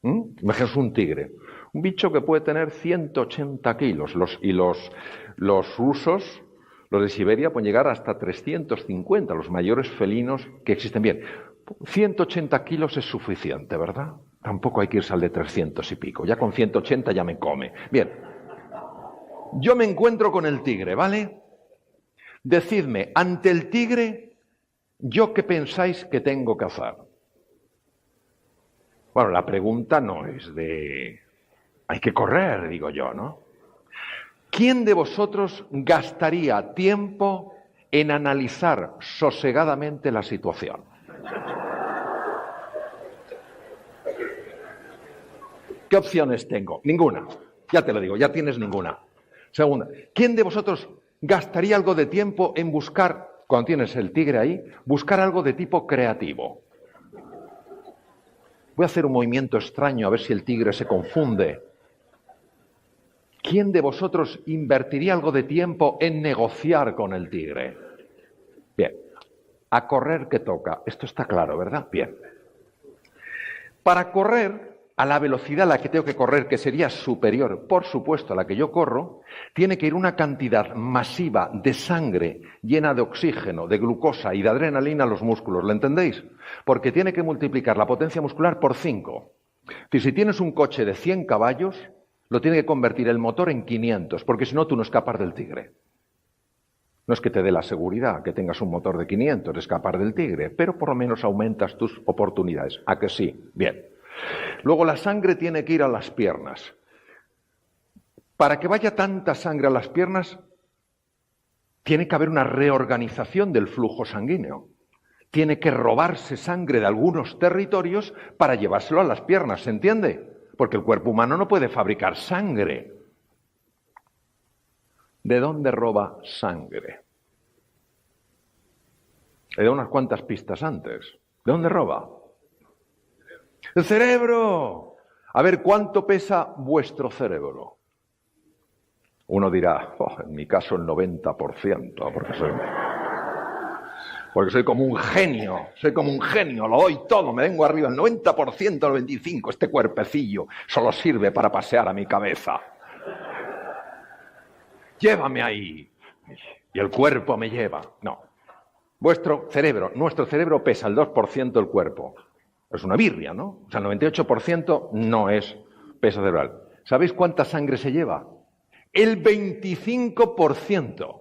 imaginaos un tigre, un bicho que puede tener 180 kilos, los rusos, los de Siberia, pueden llegar hasta 350, los mayores felinos que existen. Bien, 180 kilos es suficiente, ¿verdad? Tampoco hay que irse al de 300 y pico, ya con 180 ya me come. Bien, yo me encuentro con el tigre, ¿vale? Decidme, ante el tigre, ¿yo qué pensáis que tengo que hacer? Bueno, la pregunta no es de... Hay que correr, digo yo, ¿no? ¿Quién de vosotros gastaría tiempo en analizar sosegadamente la situación? ¿Qué opciones tengo? Ninguna. Ya te lo digo, ya tienes ninguna. Segunda, ¿quién de vosotros gastaría algo de tiempo en buscar, cuando tienes el tigre ahí, buscar algo de tipo creativo? Voy a hacer un movimiento extraño a ver si el tigre se confunde. ¿Quién de vosotros invertiría algo de tiempo en negociar con el tigre? Bien, a correr que toca. Esto está claro, ¿verdad? Bien. Para correr a la velocidad a la que tengo que correr, que sería superior, por supuesto, a la que yo corro, tiene que ir una cantidad masiva de sangre llena de oxígeno, de glucosa y de adrenalina a los músculos, ¿lo entendéis? Porque tiene que multiplicar la potencia muscular por 5. Si tienes un coche de 100 caballos, lo tiene que convertir el motor en 500, porque si no, tú no escapas del tigre. No es que te dé la seguridad que tengas un motor de 500 de escapar del tigre, pero por lo menos aumentas tus oportunidades. ¿A que sí? Bien. Luego la sangre tiene que ir a las piernas. Para que vaya tanta sangre a las piernas, tiene que haber una reorganización del flujo sanguíneo. Tiene que robarse sangre de algunos territorios para llevárselo a las piernas, ¿se entiende? Porque el cuerpo humano no puede fabricar sangre. ¿De dónde roba sangre? Le doy unas cuantas pistas antes. ¿De dónde roba? ¡El cerebro! A ver, ¿cuánto pesa vuestro cerebro? Uno dirá, en mi caso el 90%, porque soy como un genio, lo doy todo, me vengo arriba, el 90%, el 25%, este cuerpecillo solo sirve para pasear a mi cabeza. Llévame ahí. Y el cuerpo me lleva. No. Nuestro cerebro pesa el 2% del cuerpo. Es una birria, ¿no? O sea, el 98% no es peso cerebral. ¿Sabéis cuánta sangre se lleva? El 25%.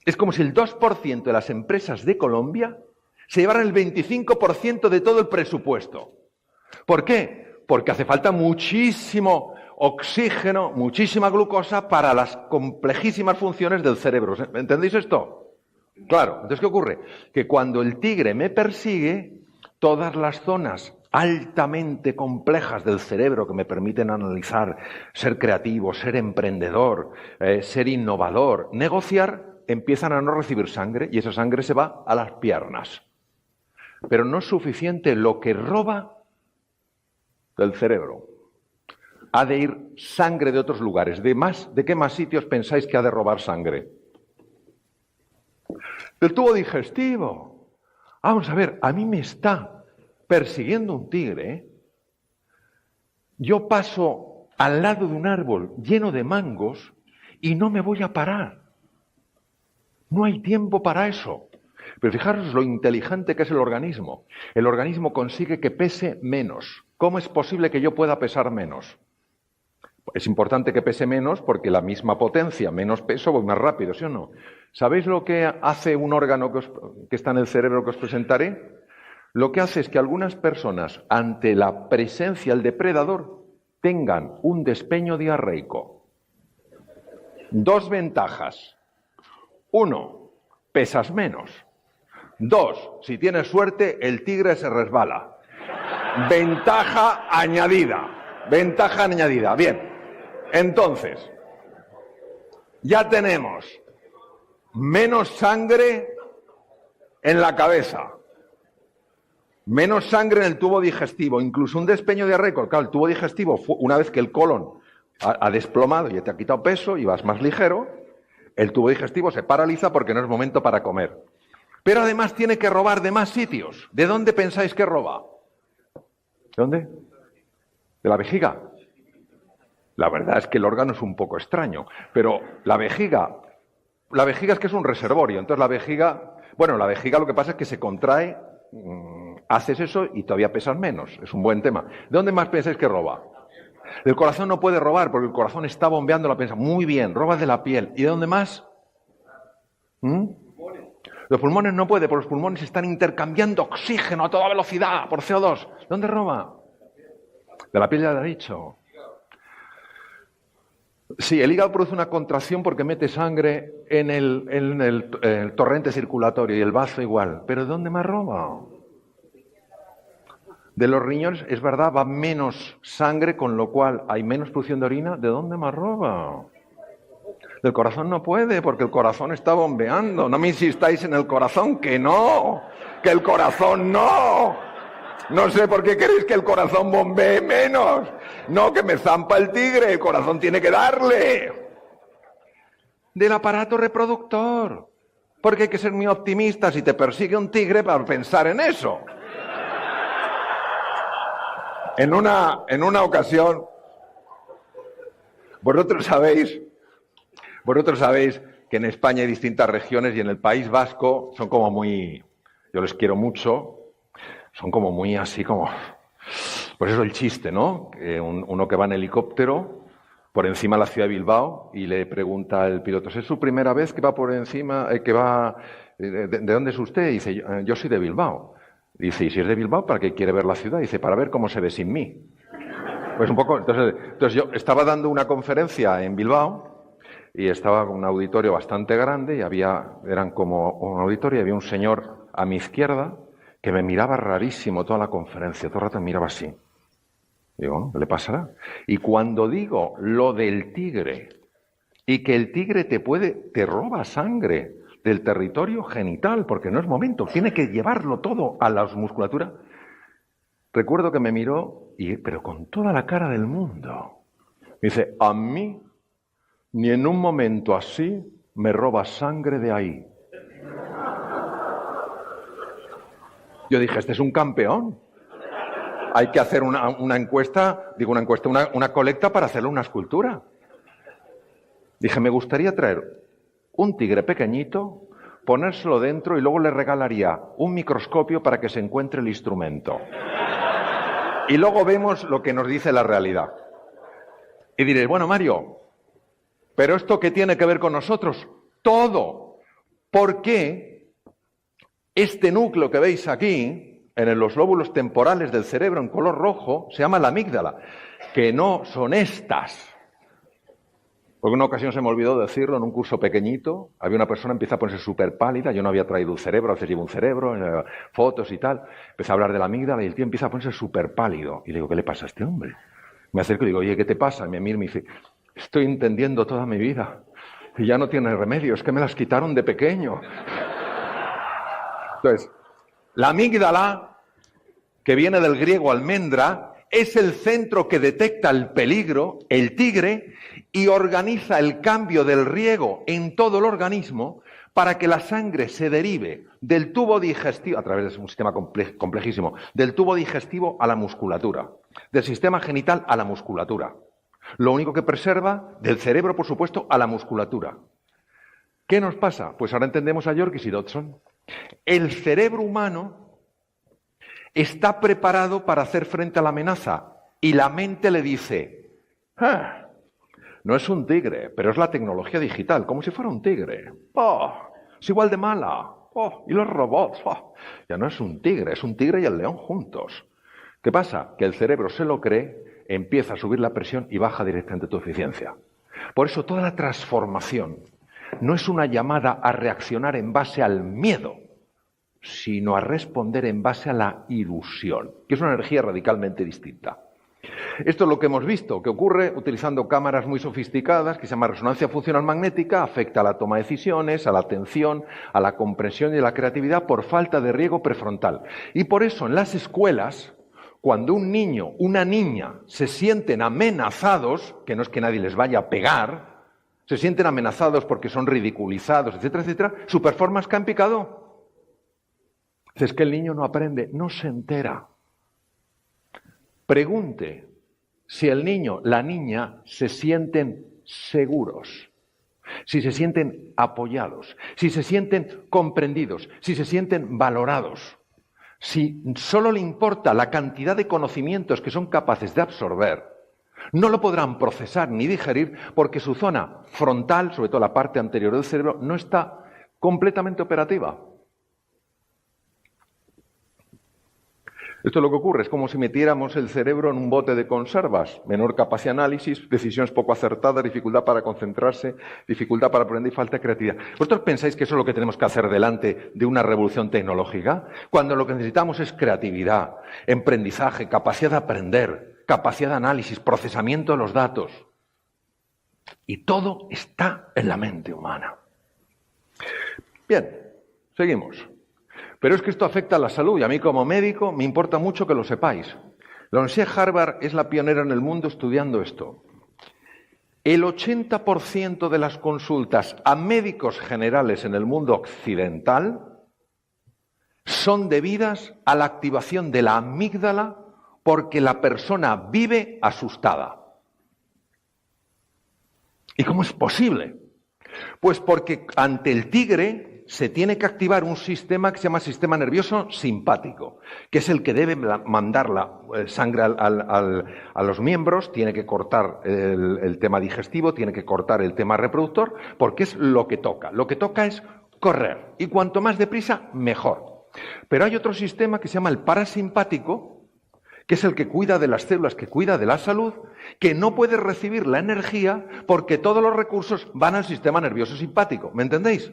Es como si el 2% de las empresas de Colombia se llevaran el 25% de todo el presupuesto. ¿Por qué? Porque hace falta muchísimo oxígeno, muchísima glucosa para las complejísimas funciones del cerebro. ¿Entendéis esto? Claro. Entonces, ¿qué ocurre? Que cuando el tigre me persigue, todas las zonas altamente complejas del cerebro que me permiten analizar, ser creativo, ser emprendedor, ser innovador, negociar, empiezan a no recibir sangre y esa sangre se va a las piernas. Pero no es suficiente lo que roba del cerebro. Ha de ir sangre de otros lugares. ¿De qué más sitios pensáis que ha de robar sangre? Del tubo digestivo. Vamos a ver, a mí me está persiguiendo un tigre. Yo paso al lado de un árbol lleno de mangos y no me voy a parar. No hay tiempo para eso. Pero fijaros lo inteligente que es el organismo. El organismo consigue que pese menos. ¿Cómo es posible que yo pueda pesar menos? Es importante que pese menos porque la misma potencia, menos peso, voy más rápido, ¿sí o no? ¿Sabéis lo que hace un órgano que está en el cerebro que os presentaré? Lo que hace es que algunas personas, ante la presencia del depredador, tengan un despeño diarreico. Dos ventajas. Uno, pesas menos. 2, si tienes suerte, el tigre se resbala. Ventaja añadida. Ventaja añadida. Bien, entonces, ya tenemos menos sangre en la cabeza, menos sangre en el tubo digestivo, incluso un despeño diarreico. Claro, el tubo digestivo, una vez que el colon ha desplomado y te ha quitado peso y vas más ligero, el tubo digestivo se paraliza porque no es momento para comer. Pero además tiene que robar de más sitios. ¿De dónde pensáis que roba? ¿De dónde? ¿De la vejiga? La verdad es que el órgano es un poco extraño, pero la vejiga es que es un reservorio. Entonces la vejiga lo que pasa es que se contrae, haces eso y todavía pesas menos. Es un buen tema. ¿De dónde más pensáis que roba? El corazón no puede robar porque el corazón está bombeando la pensa. Muy bien, roba de la piel. ¿Y de dónde más? Los pulmones no puede, porque los pulmones están intercambiando oxígeno a toda velocidad por CO2. ¿Dónde roba? De la piel, ya lo he dicho. Sí, el hígado produce una contracción porque mete sangre en el torrente circulatorio y el bazo igual. ¿Pero de dónde más roba? De los riñones, es verdad, va menos sangre, con lo cual hay menos producción de orina. ¿De dónde más roba? Del corazón no puede, porque el corazón está bombeando. No me insistáis en el corazón, que no, que el corazón no. No sé por qué queréis que el corazón bombee menos. No, que me zampa el tigre, el corazón tiene que darle. Del aparato reproductor, porque hay que ser muy optimista si te persigue un tigre para pensar en eso. En una ocasión, vosotros sabéis que en España hay distintas regiones y en el País Vasco son como muy, yo les quiero mucho, son como muy así como, pues eso el chiste, ¿no? Uno que va en helicóptero por encima de la ciudad de Bilbao y le pregunta al piloto, ¿es su primera vez que va por encima, ¿de dónde es usted? Y dice, yo soy de Bilbao. Dice, ¿y si es de Bilbao, para qué quiere ver la ciudad? Dice, para ver cómo se ve sin mí. Pues un poco, entonces yo estaba dando una conferencia en Bilbao y estaba en un auditorio bastante grande y eran como un auditorio y había un señor a mi izquierda que me miraba rarísimo toda la conferencia, todo el rato me miraba así. Digo, ¿no? ¿Qué le pasará? Y cuando digo lo del tigre y que el tigre te roba sangre del territorio genital, porque no es momento, tiene que llevarlo todo a la musculatura. Recuerdo que me miró, pero con toda la cara del mundo. Me dice, a mí ni en un momento así me roba sangre de ahí. Yo dije, este es un campeón. Hay que hacer una colecta para hacerle una escultura. Dije, me gustaría traer un tigre pequeñito, ponérselo dentro y luego le regalaría un microscopio para que se encuentre el instrumento. Y luego vemos lo que nos dice la realidad. Y diréis, bueno, Mario, ¿pero esto qué tiene que ver con nosotros? Todo. ¿Por qué este núcleo que veis aquí, en los lóbulos temporales del cerebro en color rojo, se llama la amígdala? Que no son estas. Porque una ocasión se me olvidó decirlo en un curso pequeñito, había una persona que empieza a ponerse súper pálida, yo no había traído un cerebro, a veces llevo un cerebro, fotos y tal, empecé a hablar de la amígdala y el tío empieza a ponerse súper pálido. Y le digo, ¿qué le pasa a este hombre? Me acerco y digo, oye, ¿qué te pasa? Y me mira y me dice, estoy entendiendo toda mi vida y ya no tiene remedio, es que me las quitaron de pequeño. Entonces, la amígdala, que viene del griego almendra, es el centro que detecta el peligro, el tigre, y organiza el cambio del riego en todo el organismo para que la sangre se derive del tubo digestivo, a través de un sistema complejísimo, del tubo digestivo a la musculatura, del sistema genital a la musculatura. Lo único que preserva, del cerebro, por supuesto, a la musculatura. ¿Qué nos pasa? Pues ahora entendemos a Yorkis y Dodson. El cerebro humano está preparado para hacer frente a la amenaza y la mente le dice, no es un tigre, pero es la tecnología digital, como si fuera un tigre. Es igual de mala. Y los robots. Ya no es un tigre y el león juntos. ¿Qué pasa? Que el cerebro se lo cree, empieza a subir la presión y baja directamente tu eficiencia. Por eso toda la transformación no es una llamada a reaccionar en base al miedo, sino a responder en base a la ilusión, que es una energía radicalmente distinta. Esto es lo que hemos visto, que ocurre utilizando cámaras muy sofisticadas, que se llama resonancia funcional magnética, afecta a la toma de decisiones, a la atención, a la comprensión y a la creatividad por falta de riego prefrontal. Y por eso en las escuelas, cuando un niño, una niña se sienten amenazados, que no es que nadie les vaya a pegar, se sienten amenazados porque son ridiculizados, etcétera, etcétera, su performance cae en picado. Es que el niño no aprende, no se entera. Pregunte si el niño, la niña, se sienten seguros, si se sienten apoyados, si se sienten comprendidos, si se sienten valorados, si solo le importa la cantidad de conocimientos que son capaces de absorber, no lo podrán procesar ni digerir porque su zona frontal, sobre todo la parte anterior del cerebro, no está completamente operativa. Esto es lo que ocurre, es como si metiéramos el cerebro en un bote de conservas, menor capacidad de análisis, decisiones poco acertadas, dificultad para concentrarse, dificultad para aprender y falta de creatividad. ¿Vosotros pensáis que eso es lo que tenemos que hacer delante de una revolución tecnológica? Cuando lo que necesitamos es creatividad, emprendizaje, capacidad de aprender, capacidad de análisis, procesamiento de los datos. Y todo está en la mente humana. Bien, seguimos. Pero es que esto afecta a la salud y a mí como médico me importa mucho que lo sepáis. La Universidad de Harvard es la pionera en el mundo estudiando esto. El 80% de las consultas a médicos generales en el mundo occidental son debidas a la activación de la amígdala porque la persona vive asustada. ¿Y cómo es posible? Pues porque ante el tigre se tiene que activar un sistema que se llama sistema nervioso simpático, que es el que debe mandar la sangre a los miembros, tiene que cortar el tema digestivo, tiene que cortar el tema reproductor, porque es lo que toca. Lo que toca es correr, y cuanto más deprisa, mejor. Pero hay otro sistema que se llama el parasimpático, que es el que cuida de las células, que cuida de la salud, que no puede recibir la energía porque todos los recursos van al sistema nervioso simpático. ¿Me entendéis?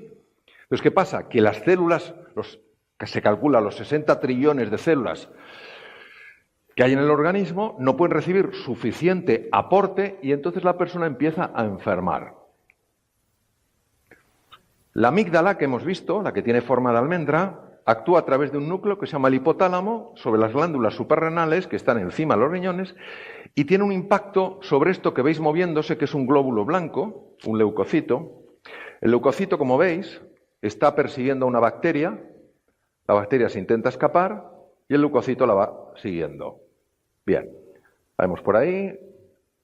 Entonces, ¿qué pasa? Que las células, que se calcula los 60 trillones de células que hay en el organismo, no pueden recibir suficiente aporte y entonces la persona empieza a enfermar. La amígdala que hemos visto, la que tiene forma de almendra, actúa a través de un núcleo que se llama el hipotálamo sobre las glándulas suprarrenales que están encima de los riñones y tiene un impacto sobre esto que veis moviéndose, que es un glóbulo blanco, un leucocito. El leucocito, como veis, está persiguiendo a una bacteria, la bacteria se intenta escapar y el leucocito la va siguiendo. Bien, la vemos por ahí,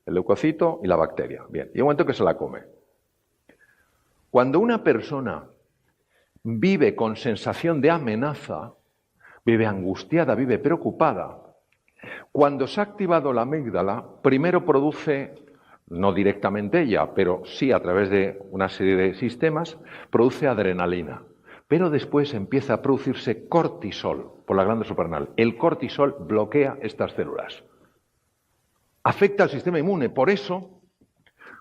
el leucocito y la bacteria. Bien, y un momento que se la come. Cuando una persona vive con sensación de amenaza, vive angustiada, vive preocupada, cuando se ha activado la amígdala, primero produce, no directamente ella, pero sí a través de una serie de sistemas, produce adrenalina. Pero después empieza a producirse cortisol por la glándula suprarrenal. El cortisol bloquea estas células. Afecta al sistema inmune. Por eso,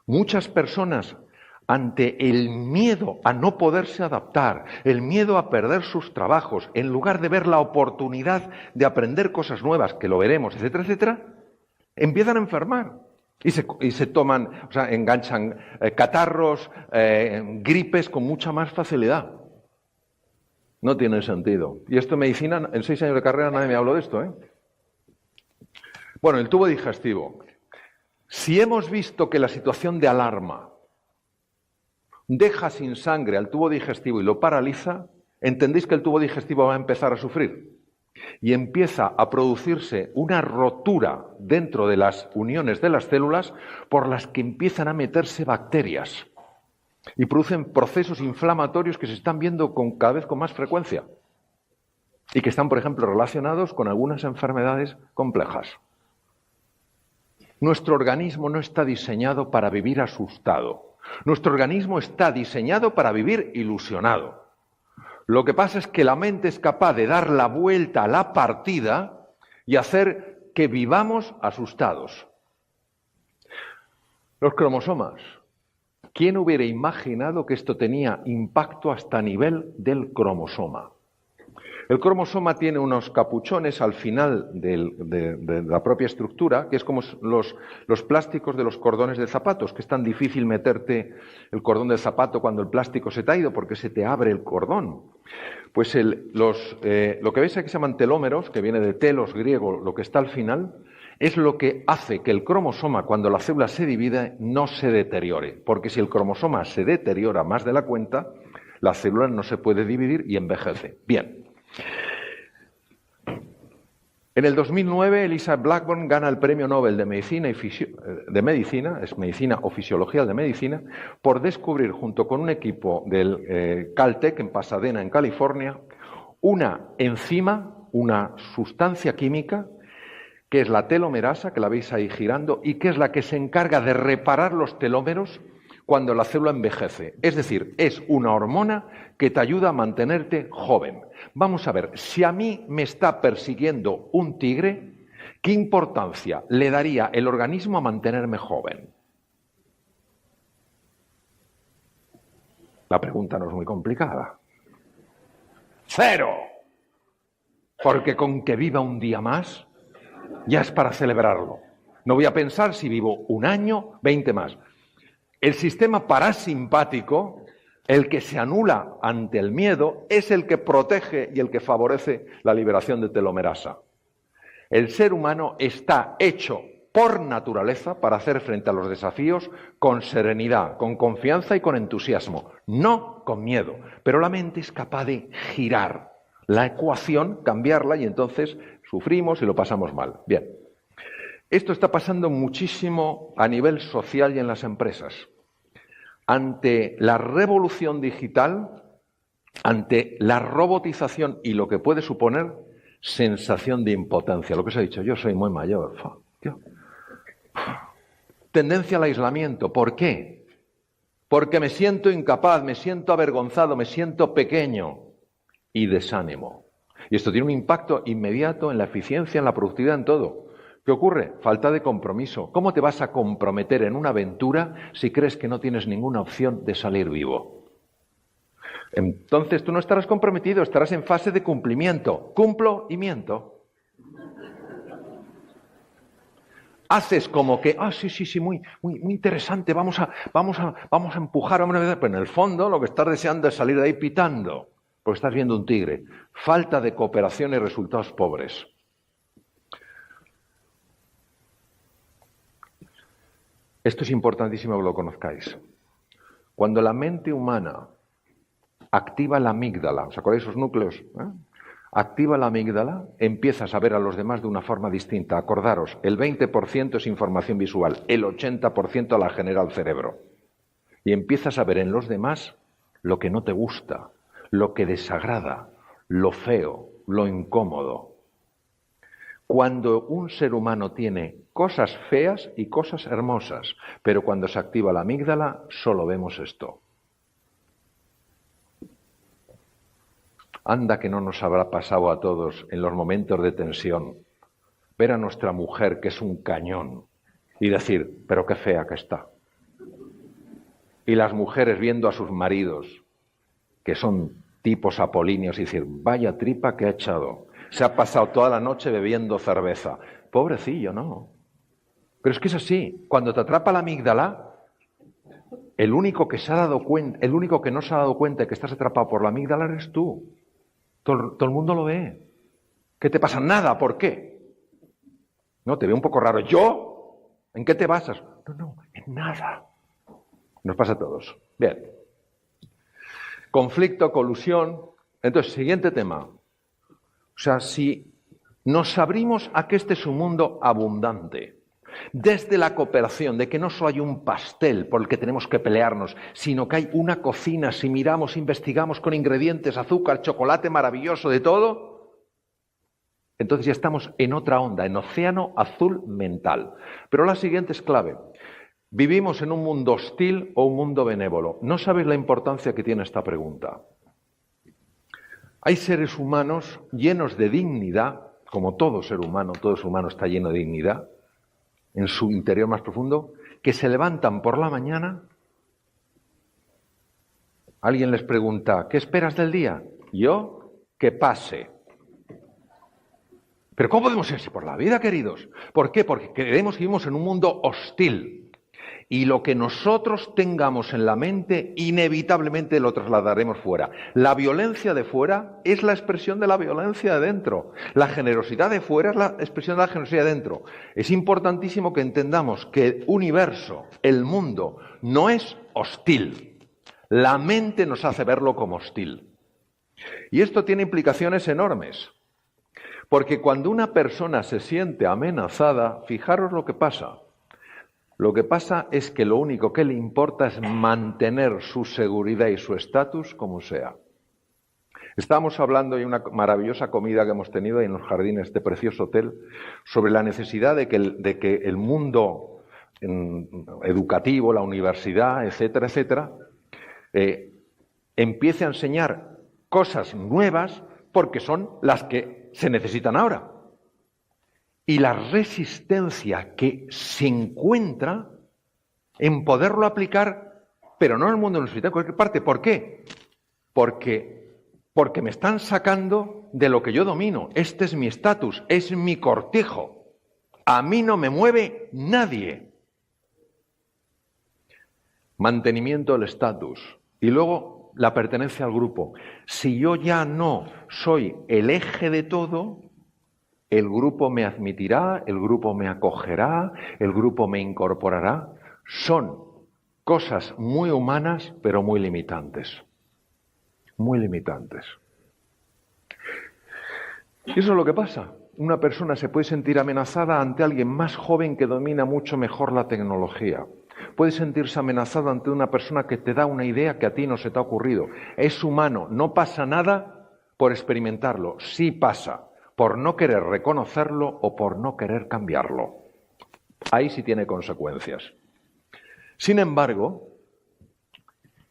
muchas personas, ante el miedo a no poderse adaptar, el miedo a perder sus trabajos, en lugar de ver la oportunidad de aprender cosas nuevas, que lo veremos, etcétera, etcétera, empiezan a enfermar. Y se toman, o sea, enganchan catarros, gripes con mucha más facilidad. No tiene sentido. Y esto en medicina, en 6 años de carrera nadie me habló de esto, ¿eh? Bueno, el tubo digestivo. Si hemos visto que la situación de alarma deja sin sangre al tubo digestivo y lo paraliza, entendéis que el tubo digestivo va a empezar a sufrir. Y empieza a producirse una rotura dentro de las uniones de las células por las que empiezan a meterse bacterias y producen procesos inflamatorios que se están viendo cada vez con más frecuencia y que están, por ejemplo, relacionados con algunas enfermedades complejas. Nuestro organismo no está diseñado para vivir asustado. Nuestro organismo está diseñado para vivir ilusionado. Lo que pasa es que la mente es capaz de dar la vuelta a la partida y hacer que vivamos asustados. Los cromosomas. ¿Quién hubiera imaginado que esto tenía impacto hasta nivel del cromosoma? El cromosoma tiene unos capuchones al final de la propia estructura, que es como los plásticos de los cordones de zapatos, que es tan difícil meterte el cordón del zapato cuando el plástico se te ha ido porque se te abre el cordón. Pues lo que veis aquí se llaman telómeros, que viene de telos griego, lo que está al final, es lo que hace que el cromosoma, cuando la célula se divide, no se deteriore. Porque si el cromosoma se deteriora más de la cuenta, la célula no se puede dividir y envejece. Bien. En el 2009, Elisa Blackburn gana el Premio Nobel de Medicina, es Medicina o Fisiología de Medicina, por descubrir, junto con un equipo del Caltech en Pasadena, en California, una enzima, una sustancia química, que es la telomerasa, que la veis ahí girando, y que es la que se encarga de reparar los telómeros cuando la célula envejece. Es decir, es una hormona que te ayuda a mantenerte joven. Vamos a ver, si a mí me está persiguiendo un tigre, ¿qué importancia le daría el organismo a mantenerme joven? La pregunta no es muy complicada. ¡Cero! Porque con que viva un día más, ya es para celebrarlo. No voy a pensar si vivo un año, 20 más. El sistema parasimpático, el que se anula ante el miedo, es el que protege y el que favorece la liberación de telomerasa. El ser humano está hecho por naturaleza para hacer frente a los desafíos con serenidad, con confianza y con entusiasmo, no con miedo. Pero la mente es capaz de girar la ecuación, cambiarla y entonces sufrimos y lo pasamos mal. Bien, esto está pasando muchísimo a nivel social y en las empresas. Ante la revolución digital, ante la robotización y lo que puede suponer, sensación de impotencia. Lo que os he dicho, yo soy muy mayor. Tendencia al aislamiento. ¿Por qué? Porque me siento incapaz, me siento avergonzado, me siento pequeño y desánimo. Y esto tiene un impacto inmediato en la eficiencia, en la productividad, en todo. ¿Qué ocurre? Falta de compromiso. ¿Cómo te vas a comprometer en una aventura si crees que no tienes ninguna opción de salir vivo? Entonces tú no estarás comprometido, estarás en fase de cumplimiento. Cumplo y miento. Haces como que, sí, muy interesante, vamos a empujar, pero en el fondo lo que estás deseando es salir de ahí pitando, porque estás viendo un tigre. Falta de cooperación y resultados pobres. Esto es importantísimo que lo conozcáis. Cuando la mente humana activa la amígdala, ¿os acordáis esos núcleos? Activa la amígdala, empiezas a ver a los demás de una forma distinta. Acordaros, el 20% es información visual, el 80% la genera el cerebro. Y empiezas a ver en los demás lo que no te gusta, lo que desagrada, lo feo, lo incómodo. Cuando un ser humano tiene cosas feas y cosas hermosas, pero cuando se activa la amígdala, solo vemos esto. Anda que no nos habrá pasado a todos en los momentos de tensión ver a nuestra mujer que es un cañón y decir, pero qué fea que está. Y las mujeres viendo a sus maridos, que son tipos apolíneos, y decir, vaya tripa que ha echado. Se ha pasado toda la noche bebiendo cerveza. Pobrecillo, ¿no? Pero es que es así. Cuando te atrapa la amígdala, el único que no se ha dado cuenta de que estás atrapado por la amígdala eres tú. Todo el mundo lo ve. ¿Qué te pasa? Nada. ¿Por qué? No, te veo un poco raro. ¿Yo? ¿En qué te basas? No, en nada. Nos pasa a todos. Bien. Conflicto, colusión. Entonces, siguiente tema. O sea, si nos abrimos a que este es un mundo abundante, desde la cooperación, de que no solo hay un pastel por el que tenemos que pelearnos, sino que hay una cocina, si miramos, investigamos con ingredientes, azúcar, chocolate maravilloso, de todo, entonces ya estamos en otra onda, en océano azul mental. Pero la siguiente es clave. ¿Vivimos en un mundo hostil o un mundo benévolo? No sabéis la importancia que tiene esta pregunta. Hay seres humanos llenos de dignidad, como todo ser humano está lleno de dignidad, en su interior más profundo, que se levantan por la mañana Alguien les pregunta, ¿qué esperas del día? Yo, que pase. Pero ¿cómo podemos ir así por la vida, queridos? ¿Por qué? Porque creemos que vivimos en un mundo hostil. Y lo que nosotros tengamos en la mente, inevitablemente lo trasladaremos fuera. La violencia de fuera es la expresión de la violencia de dentro. La generosidad de fuera es la expresión de la generosidad de dentro. Es importantísimo que entendamos que el universo, el mundo, no es hostil. La mente nos hace verlo como hostil. Y esto tiene implicaciones enormes. Porque cuando una persona se siente amenazada, fijaros lo que pasa. Lo que pasa es que lo único que le importa es mantener su seguridad y su estatus como sea. Estábamos hablando de una maravillosa comida que hemos tenido en los jardines de este precioso hotel sobre la necesidad de que el mundo educativo, la universidad, etcétera, etcétera, empiece a enseñar cosas nuevas porque son las que se necesitan ahora. Y la resistencia que se encuentra en poderlo aplicar, pero no en el mundo universitario, en cualquier parte. ¿Por qué? Porque me están sacando de lo que yo domino. Este es mi estatus, es mi cortijo. A mí no me mueve nadie. Mantenimiento del estatus. Y luego la pertenencia al grupo. Si yo ya no soy el eje de todo, el grupo me admitirá, el grupo me acogerá, el grupo me incorporará. Son cosas muy humanas, pero muy limitantes. Muy limitantes. Y eso es lo que pasa. Una persona se puede sentir amenazada ante alguien más joven que domina mucho mejor la tecnología. Puede sentirse amenazada ante una persona que te da una idea que a ti no se te ha ocurrido. Es humano, no pasa nada por experimentarlo. Sí pasa por no querer reconocerlo o por no querer cambiarlo. Ahí sí tiene consecuencias. Sin embargo,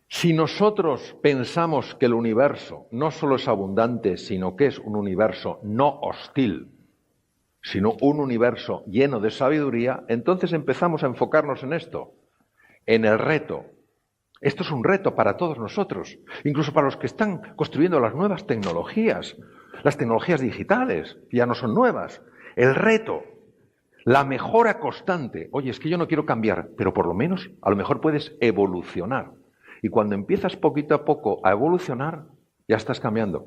si nosotros pensamos que el universo no solo es abundante, sino que es un universo no hostil, sino un universo lleno de sabiduría, entonces empezamos a enfocarnos en esto, en el reto. Esto es un reto para todos nosotros, incluso para los que están construyendo las nuevas tecnologías, las tecnologías digitales, que ya no son nuevas. El reto, la mejora constante. Oye, es que yo no quiero cambiar, pero por lo menos, a lo mejor puedes evolucionar. Y cuando empiezas poquito a poco a evolucionar, ya estás cambiando.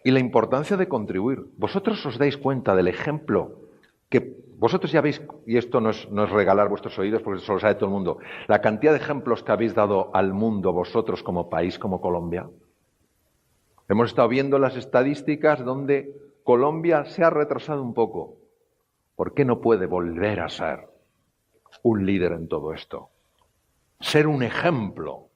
Y la importancia de contribuir. Vosotros os dais cuenta del ejemplo que vosotros ya veis, y esto no es regalar vuestros oídos porque eso lo sabe todo el mundo, la cantidad de ejemplos que habéis dado al mundo vosotros como país, como Colombia. Hemos estado viendo las estadísticas donde Colombia se ha retrasado un poco. ¿Por qué no puede volver a ser un líder en todo esto? Ser un ejemplo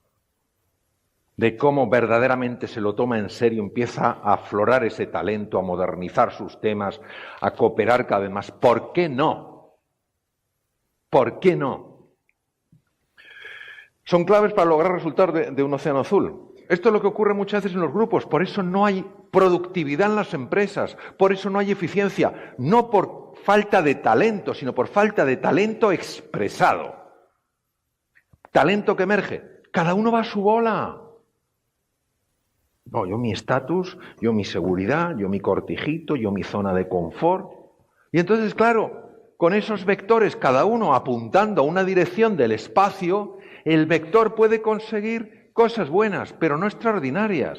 de cómo verdaderamente se lo toma en serio, empieza a aflorar ese talento, a modernizar sus temas, a cooperar cada vez más. ¿Por qué no? ¿Por qué no? Son claves para lograr resultados de un océano azul. Esto es lo que ocurre muchas veces en los grupos, por eso no hay productividad en las empresas, por eso no hay eficiencia, no por falta de talento, sino por falta de talento expresado. Talento que emerge, cada uno va a su bola. No, yo mi estatus, yo mi seguridad, yo mi cortijito, yo mi zona de confort. Y entonces, claro, con esos vectores, cada uno apuntando a una dirección del espacio, el vector puede conseguir cosas buenas, pero no extraordinarias.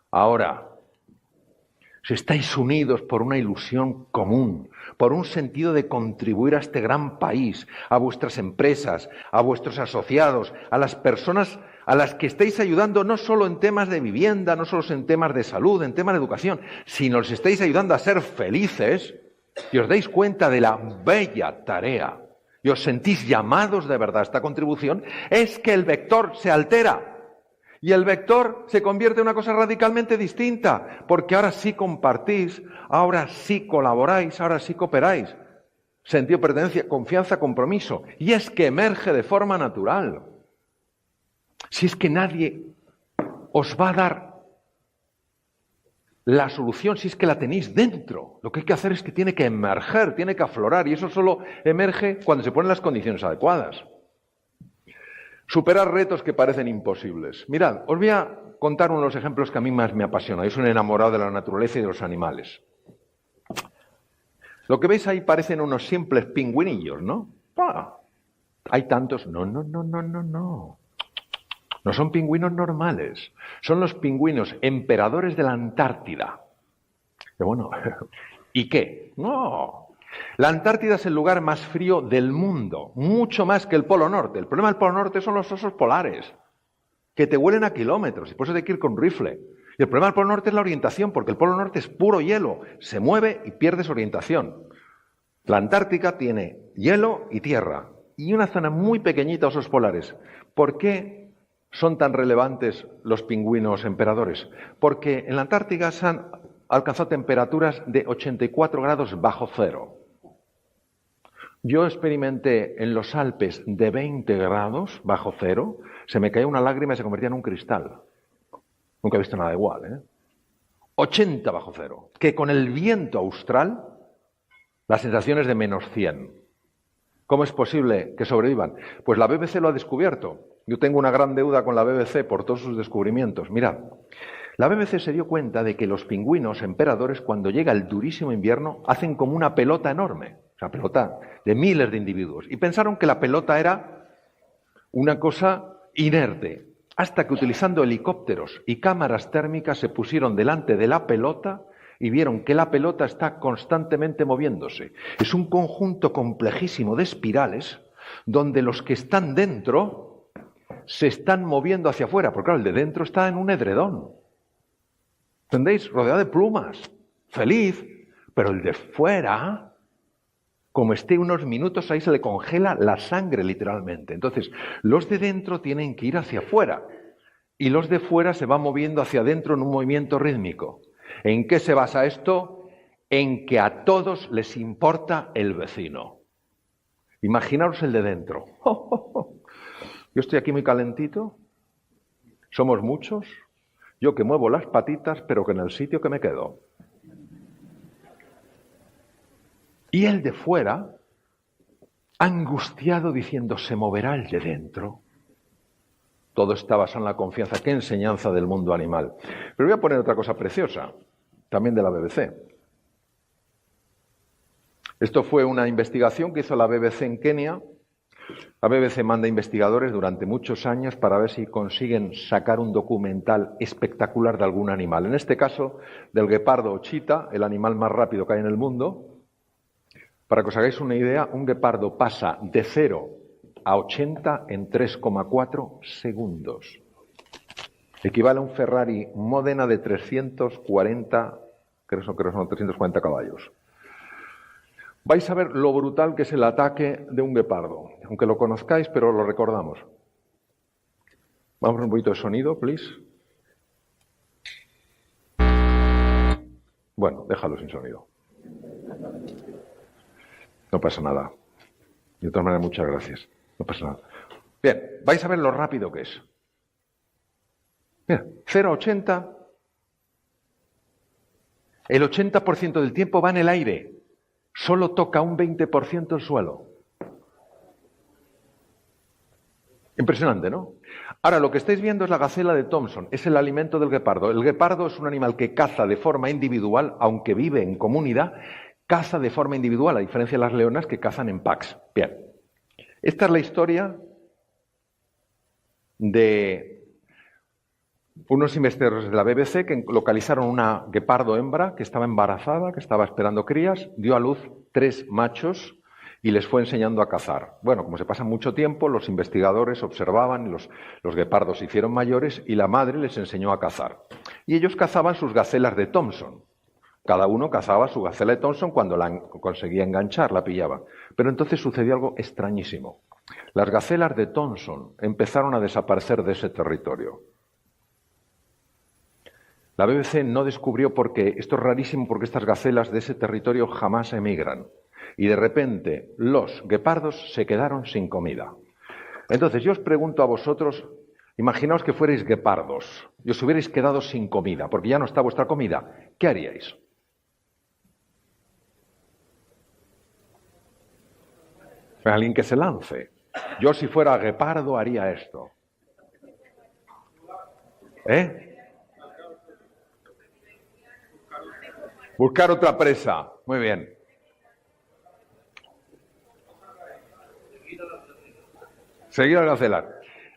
Ahora, si estáis unidos por una ilusión común, por un sentido de contribuir a este gran país, a vuestras empresas, a vuestros asociados, a las personas a las que estáis ayudando no solo en temas de vivienda, no solo en temas de salud, en temas de educación, sino os estáis ayudando a ser felices y os dais cuenta de la bella tarea y os sentís llamados de verdad a esta contribución, es que el vector se altera. Y el vector se convierte en una cosa radicalmente distinta, porque ahora sí compartís, ahora sí colaboráis, ahora sí cooperáis. Sentido de pertenencia, confianza, compromiso. Y es que emerge de forma natural. Si es que nadie os va a dar la solución, si es que la tenéis dentro. Lo que hay que hacer es que tiene que emerger, tiene que aflorar, y eso solo emerge cuando se ponen las condiciones adecuadas. Superar retos que parecen imposibles. Mirad, os voy a contar uno de los ejemplos que a mí más me apasiona. Yo soy un enamorado de la naturaleza y de los animales. Lo que veis ahí parecen unos simples pingüinillos, ¿no? Hay tantos. No. No son pingüinos normales. Son los pingüinos emperadores de la Antártida. Y bueno, ¿y qué? No. La Antártida es el lugar más frío del mundo, mucho más que el Polo Norte. El problema del Polo Norte son los osos polares, que te huelen a kilómetros, y por eso hay que ir con rifle. Y el problema del Polo Norte es la orientación, porque el Polo Norte es puro hielo, se mueve y pierdes orientación. La Antártica tiene hielo y tierra, y una zona muy pequeñita de osos polares. ¿Por qué son tan relevantes los pingüinos emperadores? Porque en la Antártica se han alcanzado temperaturas de 84 grados bajo cero. Yo experimenté en los Alpes de 20 grados bajo cero, se me caía una lágrima y se convertía en un cristal. Nunca he visto nada igual, ¿eh? 80 bajo cero, que con el viento austral la sensación es de menos 100. ¿Cómo es posible que sobrevivan? Pues la BBC lo ha descubierto. Yo tengo una gran deuda con la BBC por todos sus descubrimientos. Mirad, la BBC se dio cuenta de que los pingüinos emperadores, cuando llega el durísimo invierno, hacen como una pelota enorme. Una pelota de miles de individuos. Y pensaron que la pelota era una cosa inerte. Hasta que utilizando helicópteros y cámaras térmicas se pusieron delante de la pelota y vieron que la pelota está constantemente moviéndose. Es un conjunto complejísimo de espirales donde los que están dentro se están moviendo hacia afuera. Porque claro, el de dentro está en un edredón. ¿Entendéis? Rodeado de plumas. Feliz. Pero el de fuera, como esté unos minutos, ahí se le congela la sangre literalmente. Entonces, los de dentro tienen que ir hacia afuera y los de fuera se van moviendo hacia adentro en un movimiento rítmico. ¿En qué se basa esto? En que a todos les importa el vecino. Imaginaros el de dentro. Yo estoy aquí muy calentito, somos muchos, yo que muevo las patitas, pero que en el sitio que me quedo. Y el de fuera, angustiado, diciendo, ¿se moverá el de dentro? Todo está basado en la confianza. ¡Qué enseñanza del mundo animal! Pero voy a poner otra cosa preciosa, también de la BBC. Esto fue una investigación que hizo la BBC en Kenia. La BBC manda investigadores durante muchos años para ver si consiguen sacar un documental espectacular de algún animal. En este caso, del guepardo o chita, el animal más rápido que hay en el mundo. Para que os hagáis una idea, un guepardo pasa de 0 a 80 en 3,4 segundos. Equivale a un Ferrari Modena de 340, creo que son 340 caballos. Vais a ver lo brutal que es el ataque de un guepardo, aunque lo conozcáis, pero lo recordamos. Vamos a un poquito de sonido, please. Bueno, déjalo sin sonido. No pasa nada. De todas maneras, muchas gracias. No pasa nada. Bien, vais a ver lo rápido que es. Mira, 0 a 80. El 80% del tiempo va en el aire. Solo toca un 20% el suelo. Impresionante, ¿no? Ahora, lo que estáis viendo es la gacela de Thompson. Es el alimento del guepardo. El guepardo es un animal que caza de forma individual, aunque vive en comunidad. Caza de forma individual, a diferencia de las leonas que cazan en packs. Bien, esta es la historia de unos investigadores de la BBC que localizaron una guepardo hembra que estaba embarazada, que estaba esperando crías, dio a luz 3 machos y les fue enseñando a cazar. Bueno, como se pasa mucho tiempo, los investigadores observaban, y los guepardos se hicieron mayores y la madre les enseñó a cazar. Y ellos cazaban sus gacelas de Thompson. Cada uno cazaba su gacela de Thompson cuando la conseguía enganchar, la pillaba. Pero entonces sucedió algo extrañísimo. Las gacelas de Thompson empezaron a desaparecer de ese territorio. La BBC no descubrió por qué. Esto es rarísimo porque estas gacelas de ese territorio jamás emigran. Y de repente los guepardos se quedaron sin comida. Entonces yo os pregunto a vosotros, imaginaos que fuerais guepardos y os hubierais quedado sin comida, porque ya no está vuestra comida. ¿Qué haríais? Alguien que se lance. Yo si fuera guepardo haría esto. Buscar otra presa. Muy bien. Seguir a las gacelas.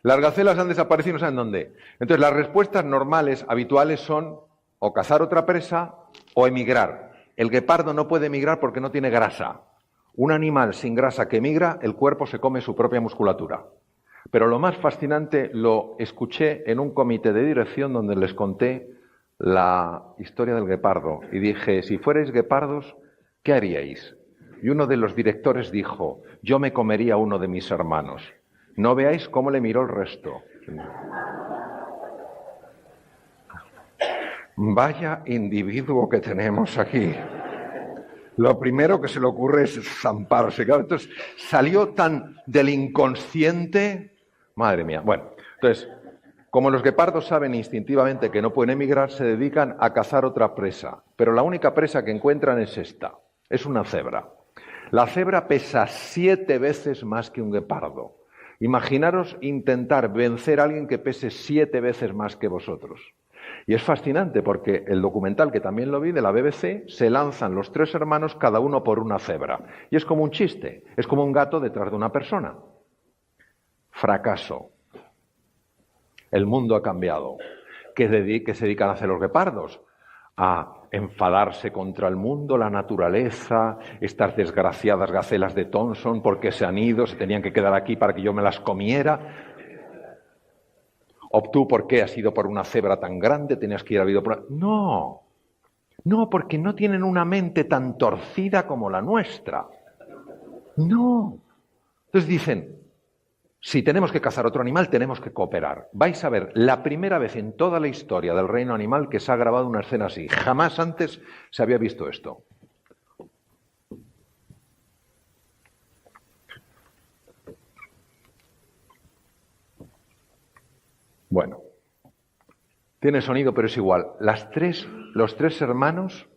Las gacelas han desaparecido, no saben dónde. Entonces, las respuestas normales, habituales, son o cazar otra presa o emigrar. El guepardo no puede emigrar porque no tiene grasa. Un animal sin grasa que emigra, el cuerpo se come su propia musculatura. Pero lo más fascinante lo escuché en un comité de dirección donde les conté la historia del guepardo. Y dije, si fuerais guepardos, ¿qué haríais? Y uno de los directores dijo, yo me comería a uno de mis hermanos. No veáis cómo le miró el resto. Vaya individuo que tenemos aquí. Lo primero que se le ocurre es zamparse. Entonces, salió tan del inconsciente. Madre mía. Bueno, entonces, como los guepardos saben instintivamente que no pueden emigrar, se dedican a cazar otra presa. Pero la única presa que encuentran es esta. Es una cebra. La cebra pesa 7 veces más que un guepardo. Imaginaros intentar vencer a alguien que pese 7 veces más que vosotros. Y es fascinante porque el documental, que también lo vi, de la BBC, se lanzan los 3 hermanos cada uno por una cebra. Y es como un chiste, es como un gato detrás de una persona. Fracaso. El mundo ha cambiado. ¿Qué se dedican a hacer los guepardos? A enfadarse contra el mundo, la naturaleza, estas desgraciadas gacelas de Thompson porque se han ido, se tenían que quedar aquí para que yo me las comiera. ¿O tú por qué has ido por una cebra tan grande? Tenías que ir a por una... No, porque no tienen una mente tan torcida como la nuestra. No. Entonces dicen, si tenemos que cazar otro animal, tenemos que cooperar. Vais a ver, la primera vez en toda la historia del reino animal que se ha grabado una escena así. Jamás antes se había visto esto. Bueno, tiene sonido, pero es igual. Los tres hermanos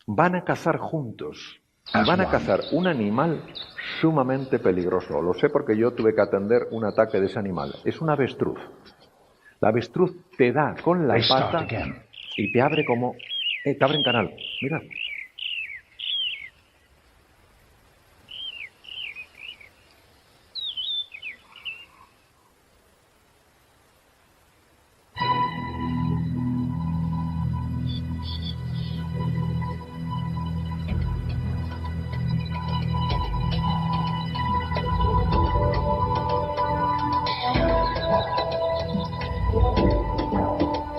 van a cazar juntos. Van a cazar un animal sumamente peligroso. Lo sé porque yo tuve que atender un ataque de ese animal. Es un avestruz. La avestruz te da con la pata y te abre como... te abre en canal. Mirad.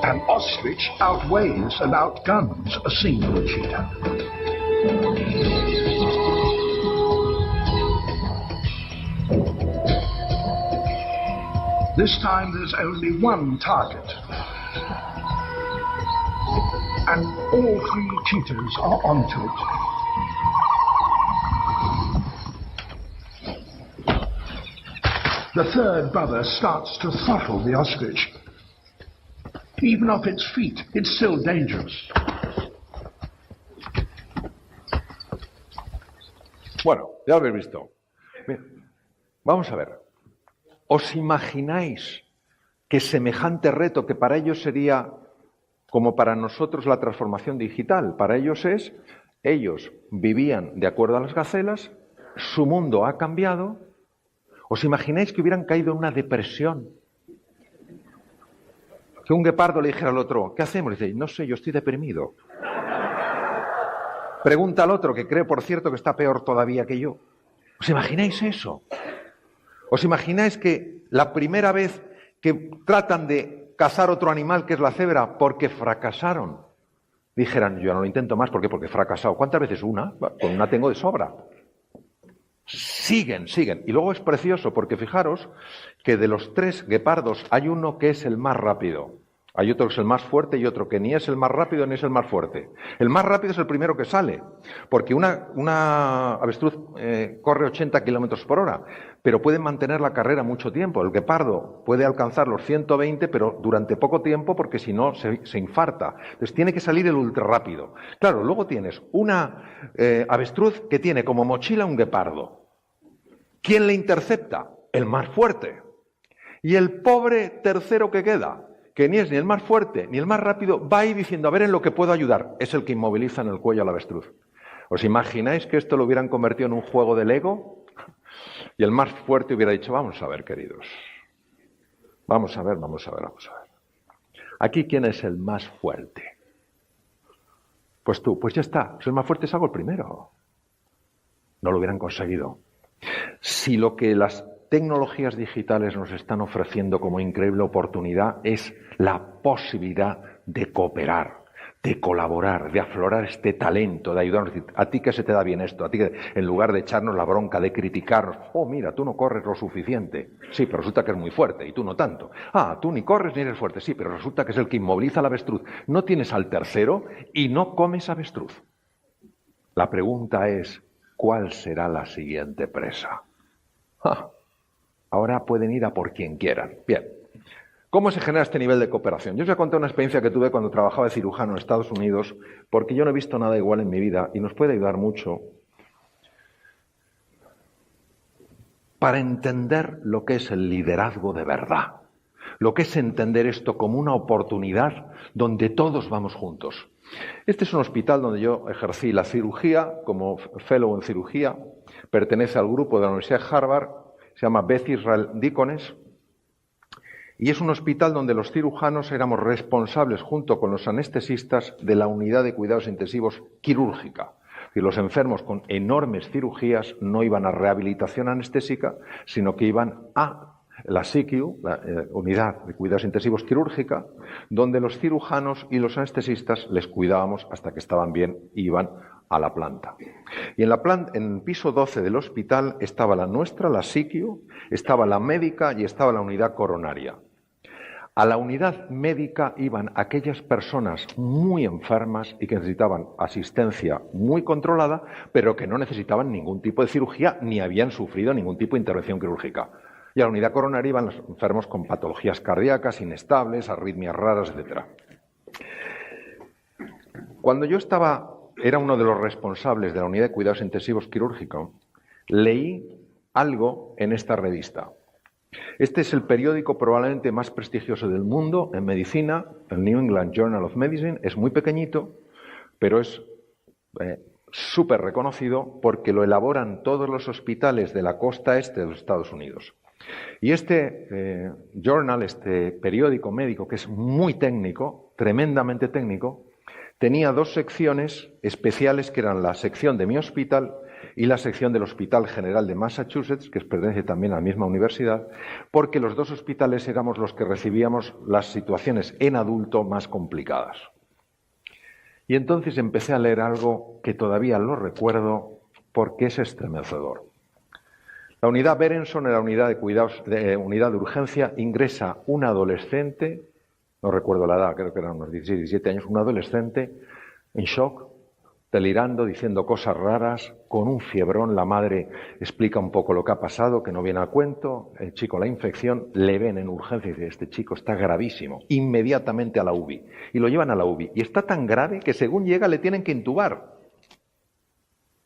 An ostrich outweighs and outguns a single cheetah. This time there's only one target. And all 3 cheetahs are onto it. The third brother starts to throttle the ostrich. Even off its feet, it's still dangerous. Bueno, ya lo habéis visto. Bien, vamos a ver. ¿Os imagináis que semejante reto, que para ellos sería como para nosotros la transformación digital? Para ellos ellos vivían de acuerdo a las gacelas, su mundo ha cambiado. ¿Os imagináis que hubieran caído en una depresión? Que un guepardo le dijera al otro, ¿qué hacemos? Dice, no sé, yo estoy deprimido. Pregunta al otro, que cree, por cierto, que está peor todavía que yo. ¿Os imagináis eso? ¿Os imagináis que la primera vez que tratan de cazar otro animal, que es la cebra, porque fracasaron, dijeran, yo no lo intento más, ¿por qué? Porque he fracasado. ¿Cuántas veces? Una. Con una tengo de sobra. Siguen. Y luego es precioso porque fijaros que de los 3 guepardos hay uno que es el más rápido. Hay otro que es el más fuerte y otro que ni es el más rápido ni es el más fuerte. El más rápido es el primero que sale, porque una avestruz corre 80 kilómetros por hora, pero puede mantener la carrera mucho tiempo. El guepardo puede alcanzar los 120, pero durante poco tiempo, porque si no se infarta. Entonces tiene que salir el ultra rápido. Claro, luego tienes una avestruz que tiene como mochila un guepardo. ¿Quién le intercepta? el más fuerte. Y el pobre tercero que queda, que ni es ni el más fuerte ni el más rápido, va ahí diciendo, a ver en lo que puedo ayudar. Es el que inmoviliza en el cuello al avestruz. ¿Os imagináis que esto lo hubieran convertido en un juego de Lego? Y el más fuerte hubiera dicho, vamos a ver, queridos. Vamos a ver. Aquí, ¿quién es el más fuerte? Pues tú, pues ya está. Si el más fuerte es algo el primero. No lo hubieran conseguido. Si lo que las tecnologías digitales nos están ofreciendo como increíble oportunidad es la posibilidad de cooperar, de colaborar, de aflorar este talento, de ayudarnos. A ti que se te da bien esto, a ti que en lugar de echarnos la bronca, de criticarnos, oh mira, tú no corres lo suficiente, sí, pero resulta que es muy fuerte y tú no tanto. Ah, tú ni corres ni eres fuerte, sí, pero resulta que es el que inmoviliza al avestruz. No tienes al tercero y no comes avestruz. La pregunta es, ¿cuál será la siguiente presa? Ahora pueden ir a por quien quieran. Bien. ¿Cómo se genera este nivel de cooperación? Yo os voy a contar una experiencia que tuve cuando trabajaba de cirujano en Estados Unidos, porque yo no he visto nada igual en mi vida y nos puede ayudar mucho para entender lo que es el liderazgo de verdad, lo que es entender esto como una oportunidad donde todos vamos juntos. Este es un hospital donde yo ejercí la cirugía como fellow en cirugía, pertenece al grupo de la Universidad de Harvard, se llama Beth Israel Deaconess, y es un hospital donde los cirujanos éramos responsables, junto con los anestesistas, de la unidad de cuidados intensivos quirúrgica. Y los enfermos con enormes cirugías no iban a rehabilitación anestésica, sino que iban a la SICU, la unidad de cuidados intensivos quirúrgica, donde los cirujanos y los anestesistas les cuidábamos hasta que estaban bien y iban a la planta. Y en el piso 12 del hospital estaba la nuestra, la SICU, estaba la médica y estaba la unidad coronaria. A la unidad médica iban aquellas personas muy enfermas y que necesitaban asistencia muy controlada, pero que no necesitaban ningún tipo de cirugía ni habían sufrido ningún tipo de intervención quirúrgica. Y a la unidad coronaria iban los enfermos con patologías cardíacas, inestables, arritmias raras, etc. Cuando yo era uno de los responsables de la unidad de cuidados intensivos quirúrgicos, leí algo en esta revista. Este es el periódico probablemente más prestigioso del mundo en medicina, el New England Journal of Medicine. Es muy pequeñito, pero es súper reconocido porque lo elaboran todos los hospitales de la costa este de los Estados Unidos. Y este journal, este periódico médico, que es muy técnico, tremendamente técnico, tenía dos secciones especiales que eran la sección de mi hospital y la sección del Hospital General de Massachusetts, que pertenece también a la misma universidad, porque los dos hospitales éramos los que recibíamos las situaciones en adulto más complicadas. Y entonces empecé a leer algo que todavía lo recuerdo porque es estremecedor. La unidad Berenson, en la unidad de cuidados, unidad de urgencia, ingresa un adolescente, no recuerdo la edad, creo que eran unos 16, 17 años, un adolescente en shock, delirando, diciendo cosas raras, con un fiebrón. La madre explica un poco lo que ha pasado, que no viene a cuento. El chico, la infección, le ven en urgencia y dice, este chico está gravísimo. Inmediatamente a la UBI. Y lo llevan a la UBI. Y está tan grave que según llega le tienen que intubar.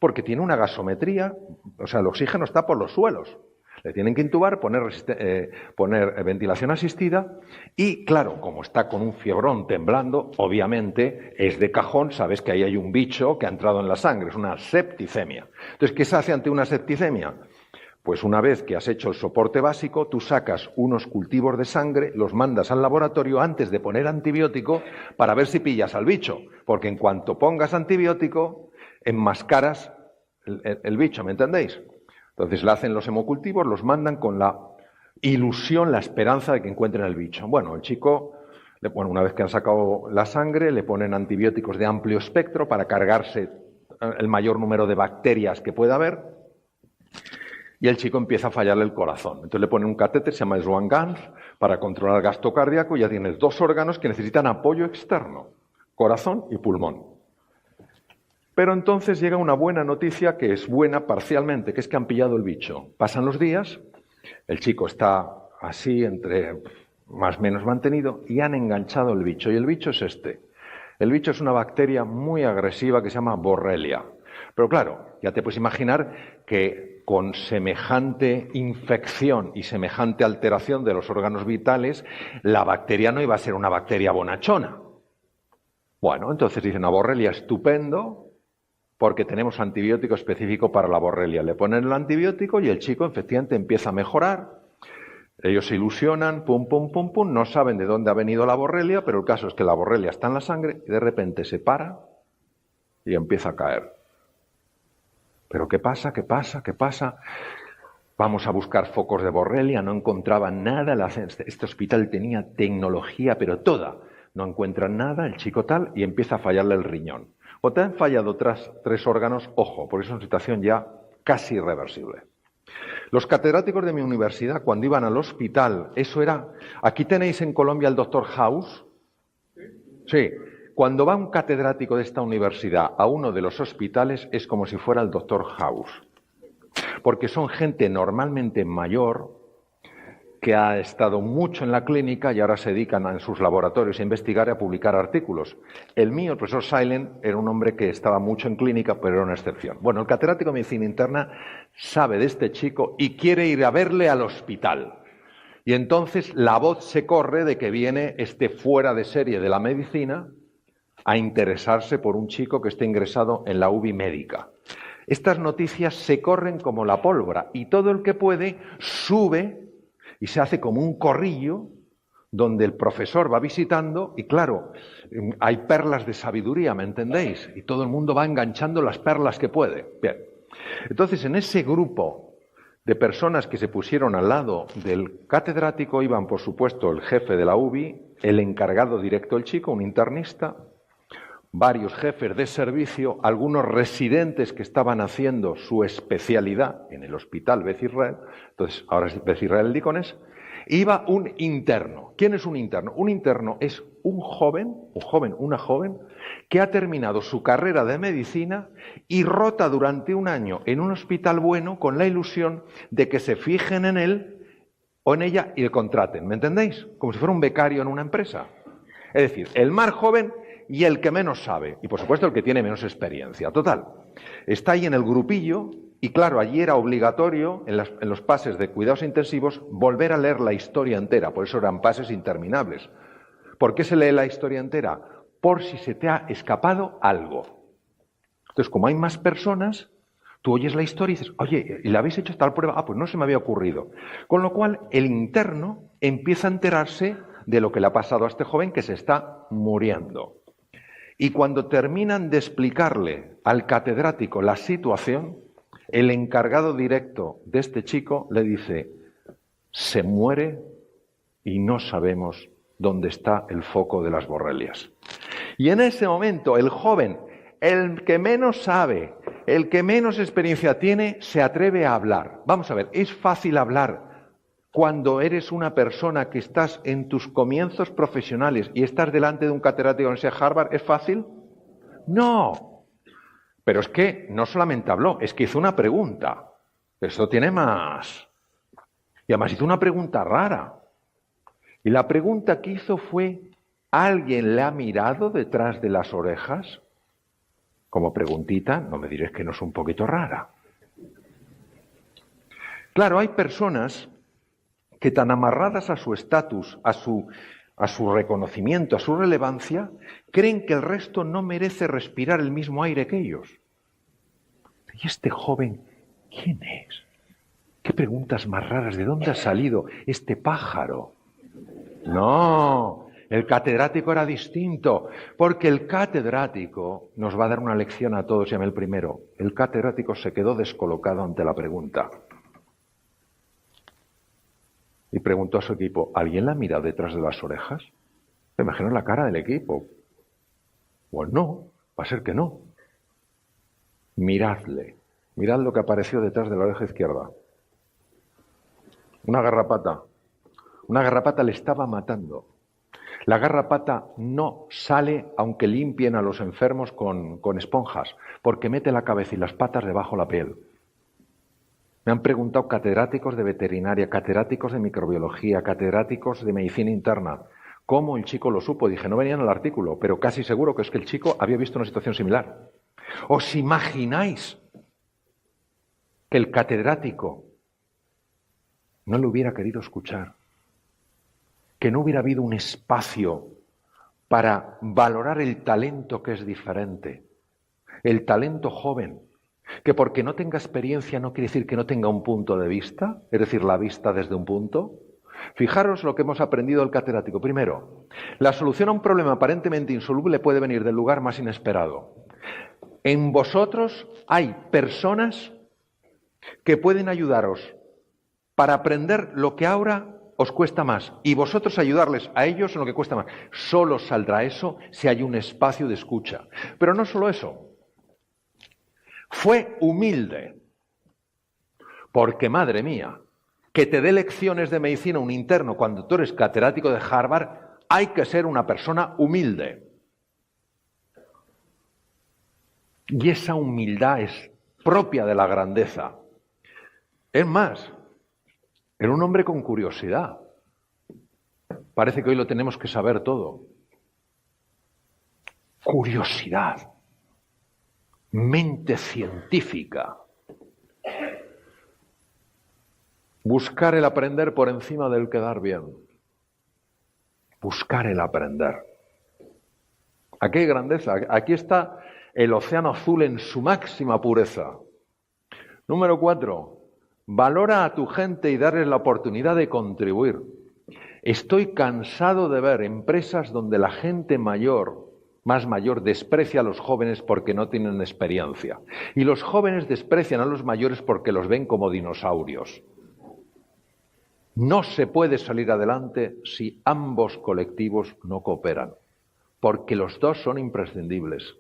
Porque tiene una gasometría, o sea, el oxígeno está por los suelos. Le tienen que intubar, poner ventilación asistida y, claro, como está con un fiebrón temblando, obviamente es de cajón, sabes que ahí hay un bicho que ha entrado en la sangre, es una septicemia. Entonces, ¿qué se hace ante una septicemia? Pues una vez que has hecho el soporte básico, tú sacas unos cultivos de sangre, los mandas al laboratorio antes de poner antibiótico para ver si pillas al bicho, porque en cuanto pongas antibiótico, enmascaras el bicho, ¿me entendéis? Entonces le hacen los hemocultivos, los mandan con la ilusión, la esperanza de que encuentren el bicho. Bueno, el chico, una vez que han sacado la sangre, le ponen antibióticos de amplio espectro para cargarse el mayor número de bacterias que pueda haber, y el chico empieza a fallarle el corazón. Entonces le ponen un catéter, se llama Swan-Ganz, para controlar el gasto cardíaco, y ya tienes dos órganos que necesitan apoyo externo, corazón y pulmón. Pero entonces llega una buena noticia, que es buena parcialmente, que es que han pillado el bicho. Pasan los días, el chico está así, entre más o menos mantenido, y han enganchado el bicho. Y el bicho es este. El bicho es una bacteria muy agresiva que se llama Borrelia. Pero claro, Ya te puedes imaginar que con semejante infección y semejante alteración de los órganos vitales, la bacteria no iba a ser una bacteria bonachona. Bueno, entonces dicen, una borrelia estupendo, porque tenemos antibiótico específico para la borrelia. Le ponen el antibiótico y el chico efectivamente empieza a mejorar. Ellos se ilusionan, pum, pum, pum, pum, no saben de dónde ha venido la borrelia, pero el caso es que la borrelia está en la sangre y de repente se para y empieza a caer. ¿Pero qué pasa? ¿Qué pasa? ¿Qué pasa? Vamos a buscar focos de borrelia, no encontraban nada, este hospital tenía tecnología, pero toda. No encuentran nada, el chico tal, y empieza a fallarle el riñón. O te han fallado tres órganos, ojo, porque es una situación ya casi irreversible. Los catedráticos de mi universidad, cuando iban al hospital, eso era... Aquí tenéis en Colombia el doctor House. Sí. Cuando va un catedrático de esta universidad a uno de los hospitales, es como si fuera el doctor House. Porque son gente normalmente mayor, que ha estado mucho en la clínica y ahora se dedican en sus laboratorios a investigar y a publicar artículos. El mío, el profesor Silent, era un hombre que estaba mucho en clínica, pero era una excepción. Bueno, el catedrático de medicina interna sabe de este chico y quiere ir a verle al hospital. Y entonces la voz se corre de que viene este fuera de serie de la medicina a interesarse por un chico que está ingresado en la UBI médica. Estas noticias se corren como la pólvora y todo el que puede sube y se hace como un corrillo donde el profesor va visitando y claro, hay perlas de sabiduría, ¿me entendéis? Y todo el mundo va enganchando las perlas que puede. Bien, entonces en ese grupo de personas que se pusieron al lado del catedrático iban, por supuesto, el jefe de la UBI, el encargado directo del chico, un internista, varios jefes de servicio, algunos residentes que estaban haciendo su especialidad en el hospital Beth Israel, entonces ahora es Beth Israel Deaconess, iba un interno. ¿Quién es un interno? Un interno es una joven, que ha terminado su carrera de medicina y rota durante un año en un hospital bueno con la ilusión de que se fijen en él o en ella y le contraten, ¿me entendéis? Como si fuera un becario en una empresa. Es decir, el más joven y el que menos sabe, y por supuesto el que tiene menos experiencia. Total, está ahí en el grupillo y claro, allí era obligatorio en los pases de cuidados intensivos volver a leer la historia entera, por eso eran pases interminables. ¿Por qué se lee la historia entera? Por si se te ha escapado algo. Entonces, como hay más personas, tú oyes la historia y dices, oye, ¿y le habéis hecho tal prueba? Ah, pues no se me había ocurrido. Con lo cual, el interno empieza a enterarse de lo que le ha pasado a este joven que se está muriendo. Y cuando terminan de explicarle al catedrático la situación, el encargado directo de este chico le dice, se muere y no sabemos dónde está el foco de las borrelias. Y en ese momento el joven, el que menos sabe, el que menos experiencia tiene, se atreve a hablar. Vamos a ver, ¿es fácil hablar cuando eres una persona que estás en tus comienzos profesionales y estás delante de un catedrático de la Universidad de Harvard? ¿Es fácil? No. Pero es que no solamente habló, es que hizo una pregunta. Esto tiene más. Y además hizo una pregunta rara. Y la pregunta que hizo fue, ¿alguien le ha mirado detrás de las orejas? Como preguntita, no me diréis que no es un poquito rara. Claro, hay personas que tan amarradas a su estatus, a su reconocimiento, a su relevancia, creen que el resto no merece respirar el mismo aire que ellos. ¿Y este joven quién es? ¿Qué preguntas más raras? ¿De dónde ha salido este pájaro? No, el catedrático era distinto, porque el catedrático nos va a dar una lección a todos, llame el primero. El catedrático se quedó descolocado ante la pregunta. Y preguntó a su equipo, ¿alguien la ha mirado detrás de las orejas? Me imagino la cara del equipo. Pues no, va a ser que no. Miradle, mirad lo que apareció detrás de la oreja izquierda. Una garrapata. Una garrapata le estaba matando. La garrapata no sale aunque limpien a los enfermos con esponjas, porque mete la cabeza y las patas debajo de la piel. Me han preguntado catedráticos de veterinaria, catedráticos de microbiología, catedráticos de medicina interna, ¿cómo el chico lo supo? Dije, no venía en el artículo, pero casi seguro que es que el chico había visto una situación similar. ¿Os imagináis que el catedrático no le hubiera querido escuchar, que no hubiera habido un espacio para valorar el talento que es diferente, el talento joven, que porque no tenga experiencia no quiere decir que no tenga un punto de vista, es decir, la vista desde un punto. Fijaros lo que hemos aprendido del catedrático. Primero, la solución a un problema aparentemente insoluble puede venir del lugar más inesperado. En vosotros hay personas que pueden ayudaros para aprender lo que ahora os cuesta más y vosotros ayudarles a ellos en lo que cuesta más. Solo saldrá eso si hay un espacio de escucha. Pero no solo eso. Fue humilde. Porque, madre mía, que te dé lecciones de medicina un interno cuando tú eres catedrático de Harvard, hay que ser una persona humilde. Y esa humildad es propia de la grandeza. Es más, era un hombre con curiosidad. Parece que hoy lo tenemos que saber todo. Curiosidad. Mente científica. Buscar el aprender por encima del quedar bien. Buscar el aprender. Aquí hay grandeza. Aquí está el océano azul en su máxima pureza. Número 4. Valora a tu gente y darles la oportunidad de contribuir. Estoy cansado de ver empresas donde la gente mayor, más mayor, desprecia a los jóvenes porque no tienen experiencia. Y los jóvenes desprecian a los mayores porque los ven como dinosaurios. No se puede salir adelante si ambos colectivos no cooperan, porque los dos son imprescindibles.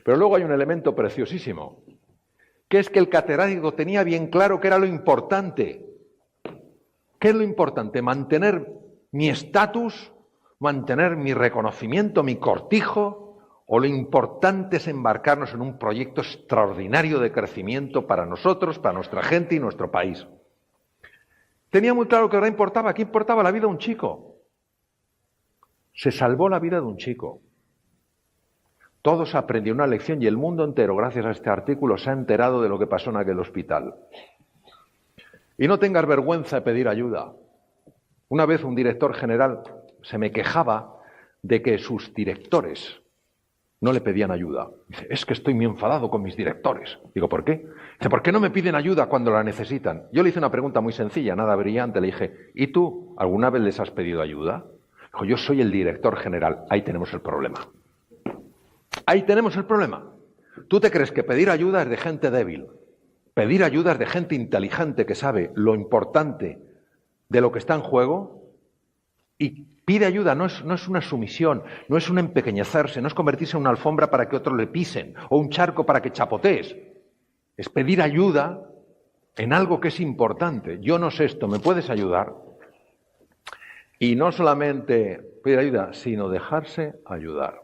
Pero luego hay un elemento preciosísimo, que es que el catedrático tenía bien claro qué era lo importante. ¿Qué es lo importante? Mantener mi estatus, mantener mi reconocimiento, mi cortijo, o lo importante es embarcarnos en un proyecto extraordinario de crecimiento para nosotros, para nuestra gente y nuestro país. Tenía muy claro que ahora importaba. ¿Qué importaba? La vida de un chico. Se salvó la vida de un chico. Todos aprendieron una lección y el mundo entero, gracias a este artículo, se ha enterado de lo que pasó en aquel hospital. Y no tengas vergüenza de pedir ayuda. Una vez un director general se me quejaba de que sus directores no le pedían ayuda. Dice, es que estoy muy enfadado con mis directores. Digo, ¿por qué? Dice, ¿por qué no me piden ayuda cuando la necesitan? Yo le hice una pregunta muy sencilla, nada brillante. Le dije, ¿y tú alguna vez les has pedido ayuda? Dijo, yo soy el director general. Ahí tenemos el problema. Ahí tenemos el problema. Tú te crees que pedir ayuda es de gente débil. Pedir ayuda es de gente inteligente que sabe lo importante de lo que está en juego y pide ayuda. No es una sumisión, no es un empequeñecerse, no es convertirse en una alfombra para que otros le pisen o un charco para que chapotees. Es pedir ayuda en algo que es importante. Yo no sé esto, ¿me puedes ayudar? Y no solamente pedir ayuda, sino dejarse ayudar.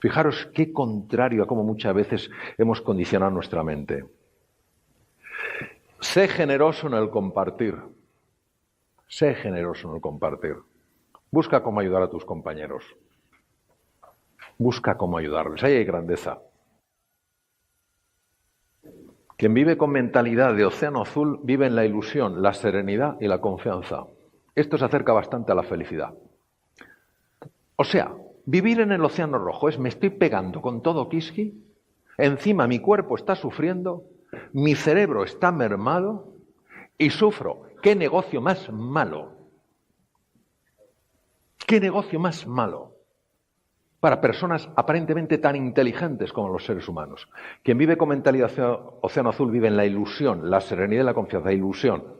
Fijaros qué contrario a cómo muchas veces hemos condicionado nuestra mente. Sé generoso en el compartir. Sé generoso en el compartir. Busca cómo ayudar a tus compañeros. Busca cómo ayudarles. Ahí hay grandeza. Quien vive con mentalidad de océano azul vive en la ilusión, la serenidad y la confianza. Esto se acerca bastante a la felicidad. O sea, vivir en el océano rojo es me estoy pegando con todo Kiski, encima mi cuerpo está sufriendo, mi cerebro está mermado y sufro. ¿Qué negocio más malo? ¿Qué negocio más malo? Para personas aparentemente tan inteligentes como los seres humanos. Quien vive con mentalidad océano azul vive en la ilusión, la serenidad y la confianza. Ilusión.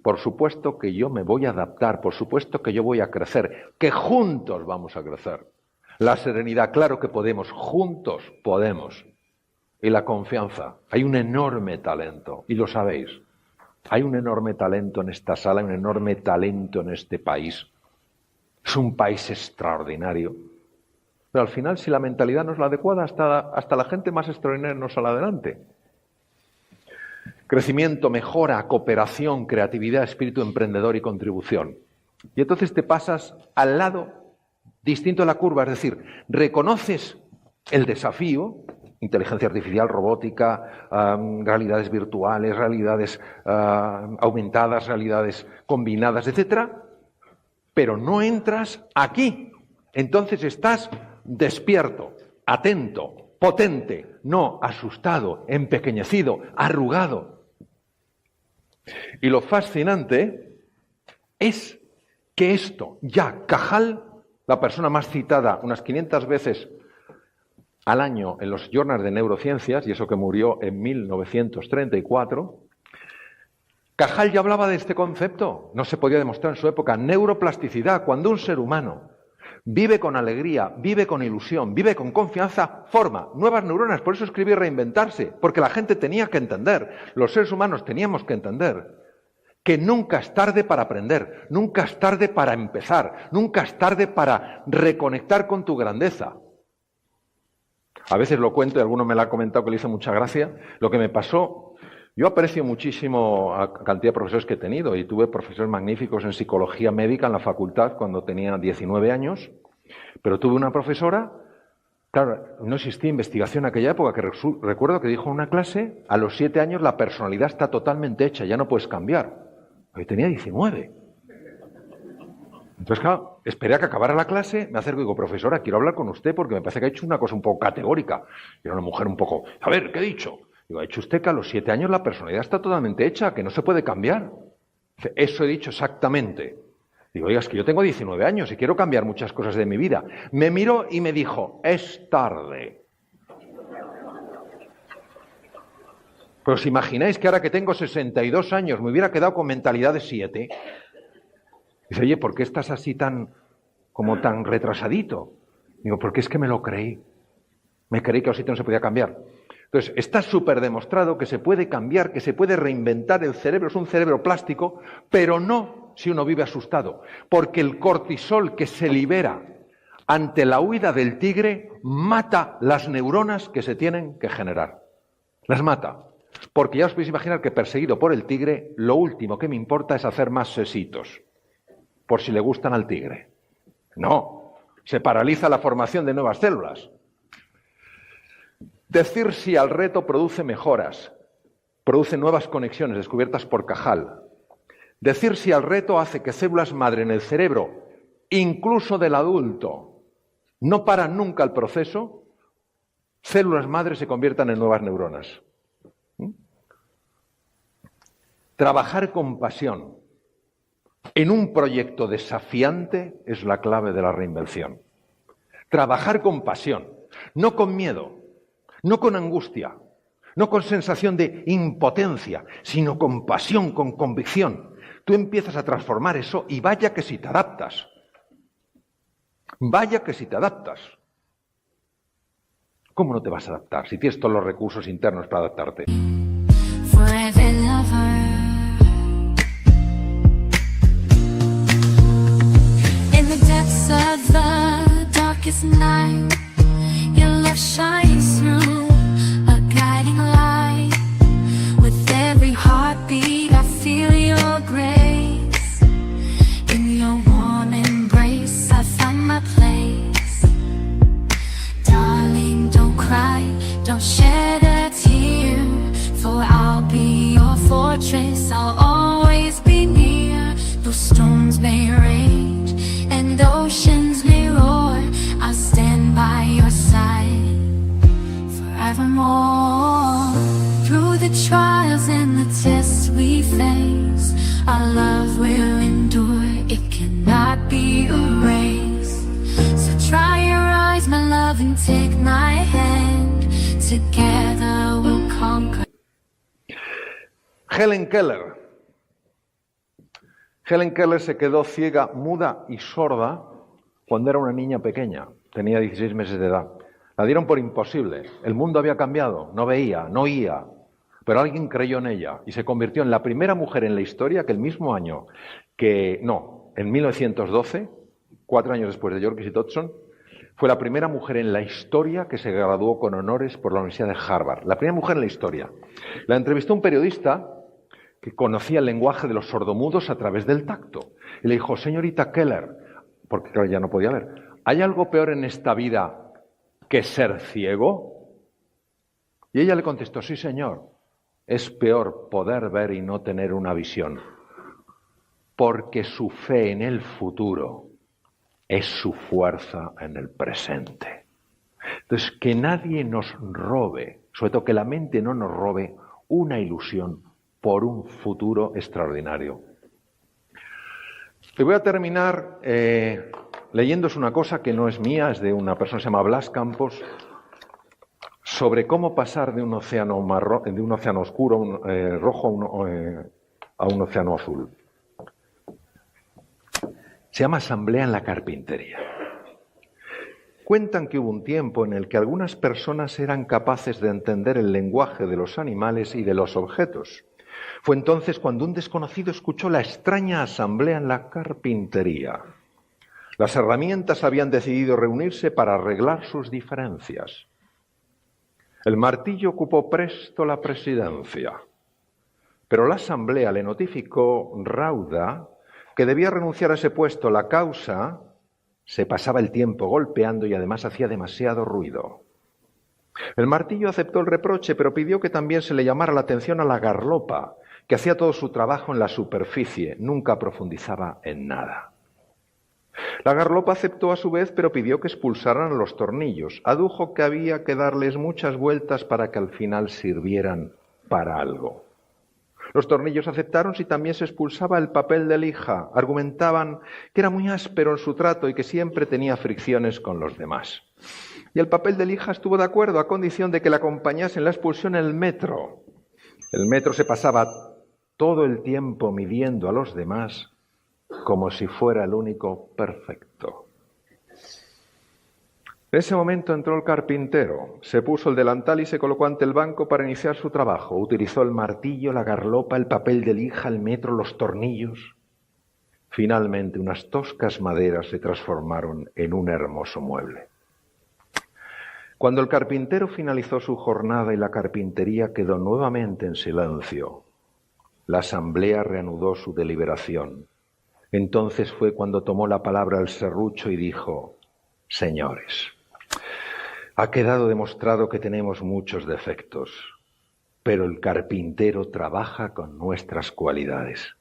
Por supuesto que yo me voy a adaptar, por supuesto que yo voy a crecer, que juntos vamos a crecer. La serenidad, claro que podemos, juntos podemos. Y la confianza, hay un enorme talento, y lo sabéis. Hay un enorme talento en esta sala, un enorme talento en este país. Es un país extraordinario. Pero al final, si la mentalidad no es la adecuada, hasta la gente más extraordinaria no sale adelante. Crecimiento, mejora, cooperación, creatividad, espíritu emprendedor y contribución. Y entonces te pasas al lado distinto de la curva, es decir, reconoces el desafío, inteligencia artificial, robótica, realidades virtuales, realidades aumentadas, realidades combinadas, etcétera, pero no entras aquí. Entonces estás despierto, atento, potente, no asustado, empequeñecido, arrugado. Y lo fascinante es que esto, ya Cajal, la persona más citada unas 500 veces al año en los journals de neurociencias, y eso que murió en 1934, Cajal ya hablaba de este concepto, no se podía demostrar en su época, neuroplasticidad, cuando un ser humano vive con alegría, vive con ilusión, vive con confianza, forma nuevas neuronas. Por eso escribí Reinventarse, porque la gente tenía que entender, los seres humanos teníamos que entender que nunca es tarde para aprender, nunca es tarde para empezar, nunca es tarde para reconectar con tu grandeza. A veces lo cuento y alguno me lo ha comentado que le hizo mucha gracia. Lo que me pasó, yo aprecio muchísimo a la cantidad de profesores que he tenido y tuve profesores magníficos en psicología médica en la facultad cuando tenía 19 años, pero tuve una profesora, claro, no existía investigación en aquella época, que recuerdo que dijo en una clase, a los 7 años la personalidad está totalmente hecha, ya no puedes cambiar. Yo tenía 19. Entonces, claro, esperé a que acabara la clase, me acerco y digo, profesora, quiero hablar con usted porque me parece que ha hecho una cosa un poco categórica. Y era una mujer un poco, a ver, ¿qué he dicho? Digo, ha dicho usted que a los 7 años la personalidad está totalmente hecha, que no se puede cambiar. Dice, eso he dicho exactamente. Digo, oiga, es que yo tengo 19 años y quiero cambiar muchas cosas de mi vida. Me miró y me dijo, es tarde. Pero os imagináis que ahora que tengo 62 años me hubiera quedado con mentalidad de 7. Dice, oye, ¿por qué estás así tan retrasadito? Digo, porque es que me lo creí. Me creí que a los 7 no se podía cambiar. Entonces, está súper demostrado que se puede cambiar, que se puede reinventar. El cerebro es un cerebro plástico, pero no si uno vive asustado. Porque el cortisol que se libera ante la huida del tigre mata las neuronas que se tienen que generar. Las mata. Porque ya os podéis imaginar que perseguido por el tigre, lo último que me importa es hacer más sesitos. Por si le gustan al tigre. No, se paraliza la formación de nuevas células. Decir sí al reto produce mejoras, produce nuevas conexiones descubiertas por Cajal. Decir sí al reto hace que células madre en el cerebro, incluso del adulto, no paran nunca el proceso, células madre se conviertan en nuevas neuronas. Trabajar con pasión en un proyecto desafiante es la clave de la reinvención. Trabajar con pasión, no con miedo, no con angustia, no con sensación de impotencia, sino con pasión, con convicción. Tú empiezas a transformar eso y vaya que si te adaptas. Vaya que si te adaptas. ¿Cómo no te vas a adaptar si tienes todos los recursos internos para adaptarte? Of the darkest night, your love shines through a guiding light. With every heartbeat, I feel your grace. In your warm embrace, I find my place. Darling, don't cry, don't shed a tear, for I'll be your fortress, I'll always be near. Though storms may rage and oceans may roar, I'll stand by your side forevermore. Through the trials and the tests we face, our love will endure, it cannot be erased. So dry your eyes, my love, and take my hand. Together we'll conquer. Helen Keller. Helen Keller se quedó ciega, muda y sorda cuando era una niña pequeña. Tenía 16 meses de edad. La dieron por imposible. El mundo había cambiado. No veía, no oía. Pero alguien creyó en ella y se convirtió en la primera mujer en la historia que el mismo año en 1912, 4 años después de York y Dodson, fue la primera mujer en la historia que se graduó con honores por la Universidad de Harvard. La primera mujer en la historia. La entrevistó un periodista que conocía el lenguaje de los sordomudos a través del tacto. Y le dijo, señorita Keller, porque claro, ya no podía ver, ¿hay algo peor en esta vida que ser ciego? Y ella le contestó, sí, señor, es peor poder ver y no tener una visión, porque su fe en el futuro es su fuerza en el presente. Entonces, que nadie nos robe, sobre todo que la mente no nos robe una ilusión por un futuro extraordinario. Y voy a terminar leyéndose una cosa que no es mía, es de una persona que se llama Blas Campos, sobre cómo pasar de un océano oscuro, rojo, a un océano azul. Se llama Asamblea en la Carpintería. Cuentan que hubo un tiempo en el que algunas personas eran capaces de entender el lenguaje de los animales y de los objetos. Fue entonces cuando un desconocido escuchó la extraña asamblea en la carpintería. Las herramientas habían decidido reunirse para arreglar sus diferencias. El martillo ocupó presto la presidencia, pero la asamblea le notificó rauda que debía renunciar a ese puesto. La causa: se pasaba el tiempo golpeando y además hacía demasiado ruido. El martillo aceptó el reproche, pero pidió que también se le llamara la atención a la garlopa, que hacía todo su trabajo en la superficie, nunca profundizaba en nada. La garlopa aceptó a su vez, pero pidió que expulsaran los tornillos. Adujo que había que darles muchas vueltas para que al final sirvieran para algo. Los tornillos aceptaron si también se expulsaba el papel de lija. Argumentaban que era muy áspero en su trato y que siempre tenía fricciones con los demás. Y el papel de lija estuvo de acuerdo a condición de que le acompañase en la expulsión el metro. El metro se pasaba todo el tiempo midiendo a los demás como si fuera el único perfecto. En ese momento entró el carpintero, se puso el delantal y se colocó ante el banco para iniciar su trabajo. Utilizó el martillo, la garlopa, el papel de lija, el metro, los tornillos. Finalmente, unas toscas maderas se transformaron en un hermoso mueble. Cuando el carpintero finalizó su jornada y la carpintería quedó nuevamente en silencio, la asamblea reanudó su deliberación. Entonces fue cuando tomó la palabra el serrucho y dijo: señores, ha quedado demostrado que tenemos muchos defectos, pero el carpintero trabaja con nuestras cualidades.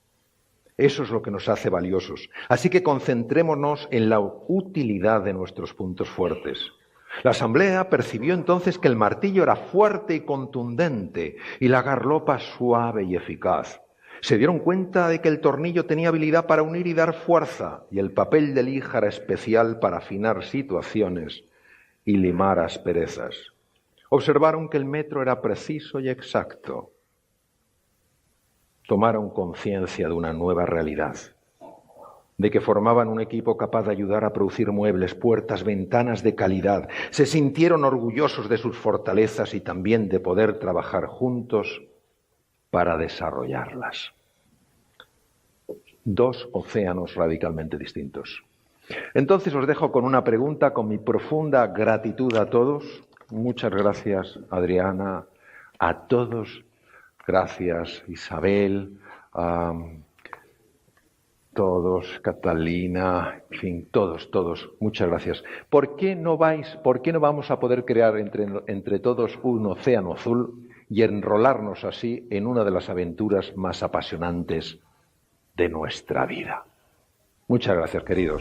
Eso es lo que nos hace valiosos. Así que concentrémonos en la utilidad de nuestros puntos fuertes. La asamblea percibió entonces que el martillo era fuerte y contundente y la garlopa suave y eficaz. Se dieron cuenta de que el tornillo tenía habilidad para unir y dar fuerza y el papel de lija era especial para afinar situaciones y limar asperezas. Observaron que el metro era preciso y exacto. Tomaron conciencia de una nueva realidad, de que formaban un equipo capaz de ayudar a producir muebles, puertas, ventanas de calidad. Se sintieron orgullosos de sus fortalezas y también de poder trabajar juntos para desarrollarlas. Dos océanos radicalmente distintos. Entonces os dejo con una pregunta, con mi profunda gratitud a todos. Muchas gracias, Adriana, a todos. Gracias, Isabel, todos, Catalina, en fin, todos, muchas gracias. ¿Por qué no vamos a poder crear entre todos un océano azul y enrolarnos así en una de las aventuras más apasionantes de nuestra vida? Muchas gracias, queridos.